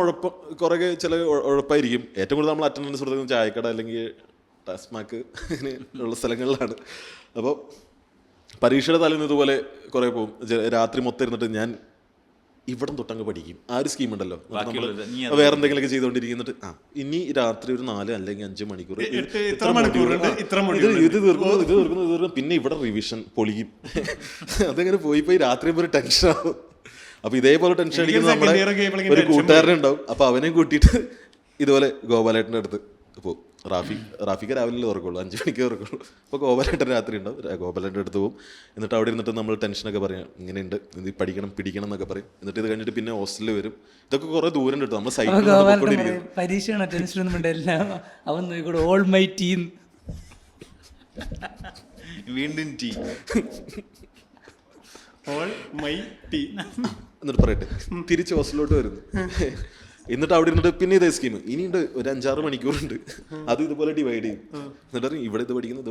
കുറെ ചില ഉഴപ്പായിരിക്കും. ഏറ്റവും കൂടുതൽ നമ്മൾ അറ്റൻഡൻസ് കൊടുക്കുന്നത് ചായക്കട അല്ലെങ്കിൽ ടാസ്മാക്ക് അങ്ങനെ ഉള്ള സ്ഥലങ്ങളിലാണ്. അപ്പോൾ പരീക്ഷയുടെ തലേന്ന് ഇതുപോലെ കുറേ പോകും. രാത്രി മൊത്തം ഇരുന്നിട്ട് ഞാൻ ഇവിടെ തൊട്ടങ്ങ് പഠിക്കും. ആ ഒരു സ്കീം ഉണ്ടല്ലോ, നമ്മൾ വേറെ എന്തെങ്കിലുമൊക്കെ ചെയ്തുകൊണ്ടിരിക്കുന്നിട്ട് ഇനി രാത്രി ഒരു 4 അല്ലെങ്കിൽ 5 മണിക്കൂർ ഇത് തീർക്കുന്നു. പിന്നെ ഇവിടെ റിവിഷൻ പൊളിക്കും. അതങ്ങനെ പോയി രാത്രി ഒരു ടെൻഷനാവും. അപ്പൊ ഇതേപോലെ ടെൻഷൻ അടിക്കുന്ന നമ്മുടെ ഒരു കൂട്ടുകാരനുണ്ടാവും. അപ്പൊ അവനെയും കൂട്ടിയിട്ട് ഇതുപോലെ ഗോപാലേട്ടൻ്റെ അടുത്ത് പോകും. റാഫിക്ക് രാവിലെ തുറക്കുള്ളൂ, 5 മണിക്ക് തുറക്കുള്ളൂ. അപ്പോൾ ഗോപാലേട്ടൻ രാത്രി ഉണ്ടാവും. ഗോപാലേട്ടൻ്റെ അടുത്ത് പോകും. എന്നിട്ട് അവിടെ ഇരുന്നിട്ട് നമ്മൾ ടെൻഷനൊക്കെ പറയാം, ഇങ്ങനെയുണ്ട്, ഇത് പിടിക്കണം എന്നൊക്കെ പറയും. എന്നിട്ട് ഇത് കഴിഞ്ഞിട്ട് പിന്നെ ഹോസ്റ്റലിൽ വരും. ഇതൊക്കെ കുറെ ദൂരം കിട്ടും. നമ്മൾ സൈക്കിൾ പരീക്ഷയാണ്, ടെൻഷനൊന്നും വേണ്ട. അവൻ നോക്കിക്കൂടെ ഓൾ മൈ ടീം. വീണ്ടും ടീ ഓൾ മൈ ടീ എന്നിട്ട് പറയട്ടെ, തിരിച്ച് ഹോസ്റ്റലിലോട്ട് വരുന്നു. എന്നിട്ട് അവിടെ ഇരുന്നിട്ട് പിന്നെ ഇതേ സ്കീം ഇനിയുണ്ട്, ഒരു 5-6 മണിക്കൂറുണ്ട്. അത് ഇതുപോലെ ഡിവൈഡ് ചെയ്യും. എന്നിട്ട് ഇവിടെ ഇത് പഠിക്കുന്നു.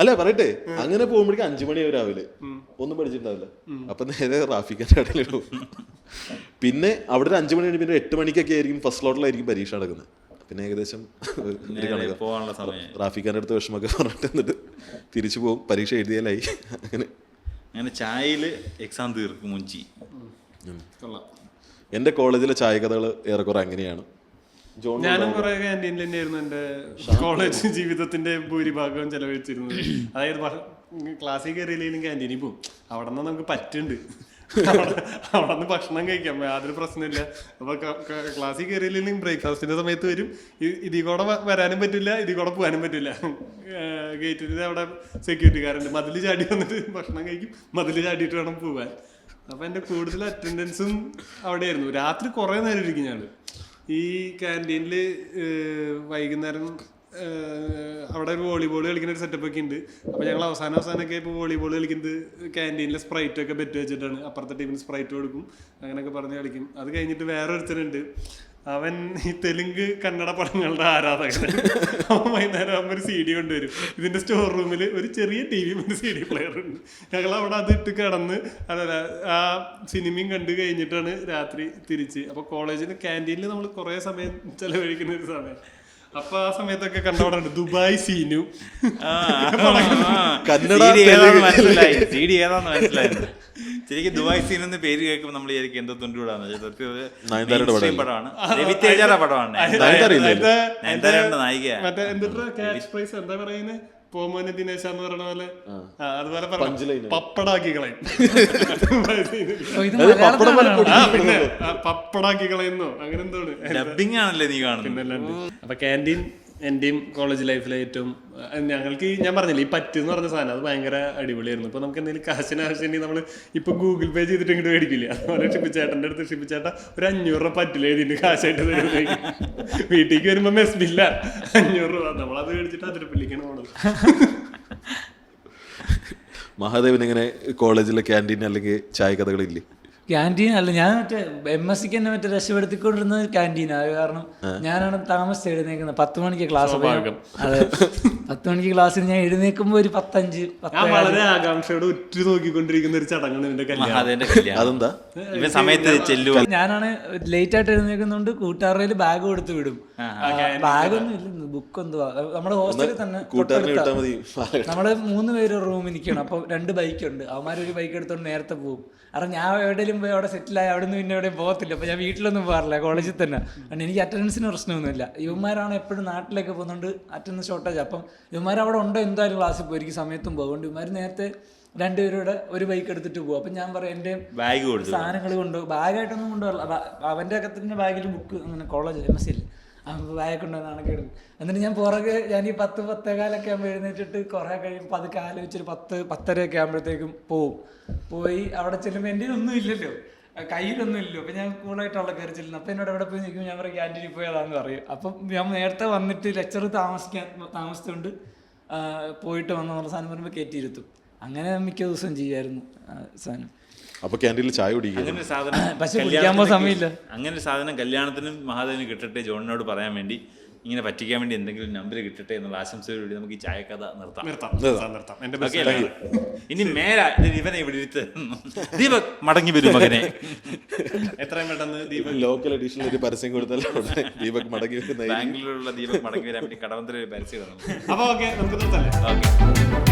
അല്ല പറയട്ടെ, അങ്ങനെ പോകുമ്പോഴേക്കും 5 മണിയാവും രാവിലെ. ഒന്നും പഠിച്ചിട്ടുണ്ടാവില്ല. അപ്പൊ നേരെ റാഫിക്കാൻ്റെ കടയിൽ പോകും. പിന്നെ അവിടെ ഒരു 5 മണി കഴിഞ്ഞ് പിന്നെ 8 മണിക്കൊക്കെ ആയിരിക്കും ഫസ്റ്റ് സ്ലോട്ടിലായിരിക്കും പരീക്ഷ നടക്കുന്നത്. പിന്നെ ഏകദേശം റാഫിക്കാൻ്റെ അടുത്ത് വിഷമൊക്കെ പറഞ്ഞിട്ട് എന്നിട്ട് തിരിച്ചു പോകും. പരീക്ഷ എഴുതിയാലായി. അങ്ങനെ ചായയിൽ എക്സാം തീർക്കും മുഞ്ചി. എൻ്റെ കോളേജിലെ ചായ കഥകൾ ഏറെക്കുറെ അങ്ങനെയാണ്. ഞാനും കുറെ ക്യാൻറ്റീനിൽ തന്നെയായിരുന്നു എൻ്റെ കോളേജ് ജീവിതത്തിന്റെ ഭൂരിഭാഗവും ചെലവഴിച്ചിരുന്നത്. അതായത് ക്ലാസ്സിൽ കയറിയില്ലെങ്കിലും ക്യാൻറ്റീനിൽ പോകും. അവിടെ നിന്ന് നമുക്ക് പറ്റുണ്ട്, അവിടെ നിന്ന് ഭക്ഷണം കഴിക്കാം, യാതൊരു പ്രശ്നമില്ല. അപ്പൊ ക്ലാസ്സിൽ കയറിയില്ലെങ്കിലും ബ്രേക്ക്ഫാസ്റ്റിന്റെ സമയത്ത് വരും. ഇതിൽ കൂടെ വരാനും പറ്റില്ല, ഇതിൽ കൂടെ പോകാനും പറ്റില്ല. ഗേറ്റിന്റെ അവിടെ സെക്യൂരിറ്റിക്കാരുണ്ട്, മതിൽ ചാടി വന്നിട്ട് ഭക്ഷണം കഴിക്കും, മതിൽ ചാടിയിട്ട് വേണം പോവാൻ. അപ്പൊ എൻ്റെ കൂടുതൽ അറ്റൻഡൻസും അവിടെയായിരുന്നു. രാത്രി കുറേ നേരം ഇരിക്കും ഞാൻ ഈ ക്യാൻറ്റീനിൽ. വൈകുന്നേരം അവിടെ ഒരു വോളിബോൾ കളിക്കുന്ന ഒരു സെറ്റപ്പ് ഒക്കെ ഉണ്ട്. അപ്പോൾ ഞങ്ങൾ അവസാനമൊക്കെ ഇപ്പോൾ വോളിബോൾ കളിക്കുന്നത് ക്യാൻറ്റീനിലെ സ്പ്രൈറ്റൊക്കെ ബെറ്റ് വെച്ചിട്ടാണ്. അപ്പുറത്തെ ടീമിന് സ്പ്രൈറ്റ് കൊടുക്കും, അങ്ങനെയൊക്കെ പറഞ്ഞ് കളിക്കും. അത് കഴിഞ്ഞിട്ട് വേറെ ഒരുത്തനുണ്ട്, അവൻ ഈ തെലുങ്ക് കന്നഡ പടങ്ങളുടെ ആരാധകൻ. അവൻ വൈകുന്നേരം ആകുമ്പോൾ ഒരു CD കൊണ്ടുവരും. ഇതിൻ്റെ സ്റ്റോർ റൂമിൽ ഒരു ചെറിയ TV ഒരു CD പ്ലെയർ ഉണ്ട്. ഞങ്ങൾ അവിടെ അത് ഇട്ട് കിടന്ന് ആ സിനിമയും കണ്ടു കഴിഞ്ഞിട്ടാണ് രാത്രി തിരിച്ച്. അപ്പോൾ കോളേജിന് ക്യാൻറ്റീനിൽ നമ്മൾ കുറേ സമയം ചെലവഴിക്കുന്ന ഒരു സമയം. അപ്പൊ ആ സമയത്തൊക്കെ കണ്ടോടുണ്ട് ദുബായ് സീനു. ശരിക്കും ദുബായ് സീൻ എന്ന് പേര് കേൾക്കുമ്പോൾ നമ്മൾ വിചാരിക്കും എന്തോ തൊണ്ടുവിടാന്ന് നയൻതാരയുടെ പടമാണ്, രവിതേജയുടെ പടമാണ്, നയൻതാരയുടെ നായികയാണ്. മറ്റേ എന്താ ക്യാച്ച് പ്രൈസ് എന്താ പറയുന്നത്, പോമോനെ ദിനേശ എന്ന് പറയണ പോലെ അതുപോലെ പപ്പടാക്കി കളയും. പിന്നെ പപ്പടാക്കി കളയുന്നോ അങ്ങനെ എന്തോണ് ഡബിങ് ആണല്ലേ നീ കാണുന്നത്. അപ്പൊ ക്യാൻറ്റീൻ എന്റെയും കോളേജ് ലൈഫിലെ ഏറ്റവും ഞങ്ങൾക്ക് ഞാൻ പറഞ്ഞില്ലേ ഈ പറ്റെന്ന് പറഞ്ഞ സാധനം അത് ഭയങ്കര അടിപൊളിയായിരുന്നു. ഇപ്പൊ നമുക്ക് എന്തെങ്കിലും കാശിന് ആവശ്യമുണ്ടെങ്കിൽ നമ്മൾ ഇപ്പൊ ഗൂഗിൾ പേ ചെയ്തിട്ട് ഇങ്ങോട്ട് മേടിക്കില്ല. അതുപോലെ ഷിപ്പിച്ചേട്ടൻ്റെ അടുത്ത് ഷിപ്പിച്ചേട്ട ഒരു 500 രൂപ പറ്റില്ല എഴുതിട്ട് കാശായിട്ട് തരുന്നേക്ക്. വീട്ടിലേക്ക് വരുമ്പോ മെസ് ബില്ല 500 രൂപ, നമ്മളത് മേടിച്ചിട്ട് അതിരപ്പള്ളിക്കാണ് പോണത്. മഹാദേവൻ ഇങ്ങനെ കോളേജിലെ ക്യാൻറ്റീൻ അല്ലെങ്കിൽ ചായ കഥകളില്ലേ? ക്യാൻറ്റീൻ അല്ല, ഞാൻ മറ്റേ MSc തന്നെ മറ്റേ രക്ഷപ്പെടുത്തിക്കൊണ്ടിരുന്നത് ക്യാൻറ്റീനാണ്. കാരണം ഞാനാണ് താമസിച്ച് എഴുന്നേക്കുന്നത്. 10 മണിക്ക് ക്ലാസ്. അതെ, 10 മണിക്ക് ക്ലാസ്സിൽ ഞാൻ എഴുന്നേക്കുമ്പോൾ ഒരു 10:05 ഞാൻ വളരെ ആകാംക്ഷയോട് ഉറ്റു നോക്കിക്കൊണ്ടിരിക്കുന്ന ഒരു ചടങ്ങാണ് നിന്റെ കല്യാണം. അതെന്താ? ഇവൻ സമയത്ത് ചെല്ലുക. ഞാനാണ് ലേറ്റ് ആയിട്ട് എഴുന്നേക്കുന്നുണ്ട്. കൂട്ടുകാരുടെ ബാഗ് കൊടുത്ത് വിടും. ബാഗൊന്നും ഇല്ല, ബുക്ക് എന്തുവാ. നമ്മുടെ ഹോസ്റ്റലിൽ തന്നെ നമ്മള് 3 പേര് റൂമിൽ നിൽക്കണം. അപ്പോൾ 2 ബൈക്കുണ്ട്. അവന്മാരൊരു ബൈക്ക് എടുത്തോണ്ട് നേരത്തെ പോകും. കാരണം ഞാൻ എവിടെയെങ്കിലും പോയി അവിടെ സെറ്റിലായി അവിടെ നിന്ന് പിന്നെ എവിടെയും പോകത്തില്ല. അപ്പോൾ ഞാൻ വീട്ടിലൊന്നും പോകാറില്ല, കോളേജിൽ തന്നെ. കാരണം എനിക്ക് അറ്റൻഡൻസിന് പ്രശ്നമൊന്നുമില്ല. ഇവന്മാരാണ് എപ്പോഴും നാട്ടിലേക്ക് പോകുന്നുണ്ട്, അറ്റൻഡൻസ് ഷോർട്ടേജ്. അപ്പം ഇവന്മാർ അവിടെ ഉണ്ടോ എന്തായാലും ക്ലാസ്സിൽ പോയി എനിക്ക് സമയത്തും പോകും. അതുകൊണ്ട് ഇവന്മാർ നേരത്തെ 2 പേരുടെ ഒരു ബൈക്ക് എടുത്തിട്ട് പോകും. അപ്പം ഞാൻ പറയും എൻ്റെ സാധനങ്ങൾ കൊണ്ടുപോകും. ബാഗായിട്ടൊന്നും കൊണ്ടുപോകാറില്ല. അവൻ്റെ അകത്തിൻ്റെ ബാഗിൽ ബുക്ക് അങ്ങനെ കോളേജ് MSc ഇല്ല, ബാഗൊക്കെ ഉണ്ടെന്ന് കണക്കെടുക്കും. എന്നിട്ട് ഞാൻ പുറകെ ഞാൻ ഈ 10-10:15 ആകുമ്പോൾ എഴുന്നേറ്റിട്ട് കുറേ കഴിയുമ്പോൾ പതുക്കെ ആലോചിച്ചൊരു 10-10:30 ആകുമ്പോഴത്തേക്കും പോയി അവിടെ ചെല്ലുമ്പോൾ എൻ്റെ ഒന്നും ഇല്ലല്ലോ, കയ്യിലൊന്നും ഇല്ലല്ലോ. അപ്പം ഞാൻ കൂളായിട്ടുള്ള കയറി ചെല്ലുന്നു. അപ്പം എന്നോട് എവിടെ പോയി നിൽക്കുമ്പോൾ ഞാൻ പറയും ക്യാൻറ്റീനിൽ പോയതാന്ന് പറയും. അപ്പം ഞാൻ നേരത്തെ വന്നിട്ട് ലെക്ചർ താമസിച്ചുകൊണ്ട് പോയിട്ട് വന്നുള്ള സാധനം പറയുമ്പോൾ കയറ്റിയിരുത്തും. അങ്ങനെ മിക്ക ദിവസം ചെയ്യുമായിരുന്നു സാധനം. അപ്പൊ ക്യാൻറ്റീനിൽ ചായ കുടിക്കും. പക്ഷെ കുടിക്കാൻ സമയമില്ല. അങ്ങനെ ഒരു സാധനം കല്യാണത്തിനും മഹാദേവന് കിട്ടട്ടെ, ജോണിനോട് പറയാൻ വേണ്ടി, ഇങ്ങനെ പറ്റിക്കാൻ വേണ്ടി എന്തെങ്കിലും നമ്പർ കിട്ടട്ടെ എന്നുള്ള ആശംസയോടുകൂടി നമുക്ക് ഈ ചായക്കഥ നിർത്താം. ഇനി മേല ഇവനെ ഇവിടെ ഇരുത്ത്. ദീപക് മടങ്ങി വരും മകനെ. എത്രയും പെട്ടെന്ന് ദീപക് ലോക്കൽ എഡിഷനിൽ ഒരു പരസ്യം കൊടുത്താലും ദീപക് മടങ്ങി വരുന്ന ബാംഗ്ലൂരിലുള്ള ദീപക് മടങ്ങി വരാൻ വേണ്ടി കടവന്തര ഒരു പരസ്യം. അപ്പൊ ഓക്കെ നമുക്ക് നിർത്താല്ലേ? ഓക്കെ.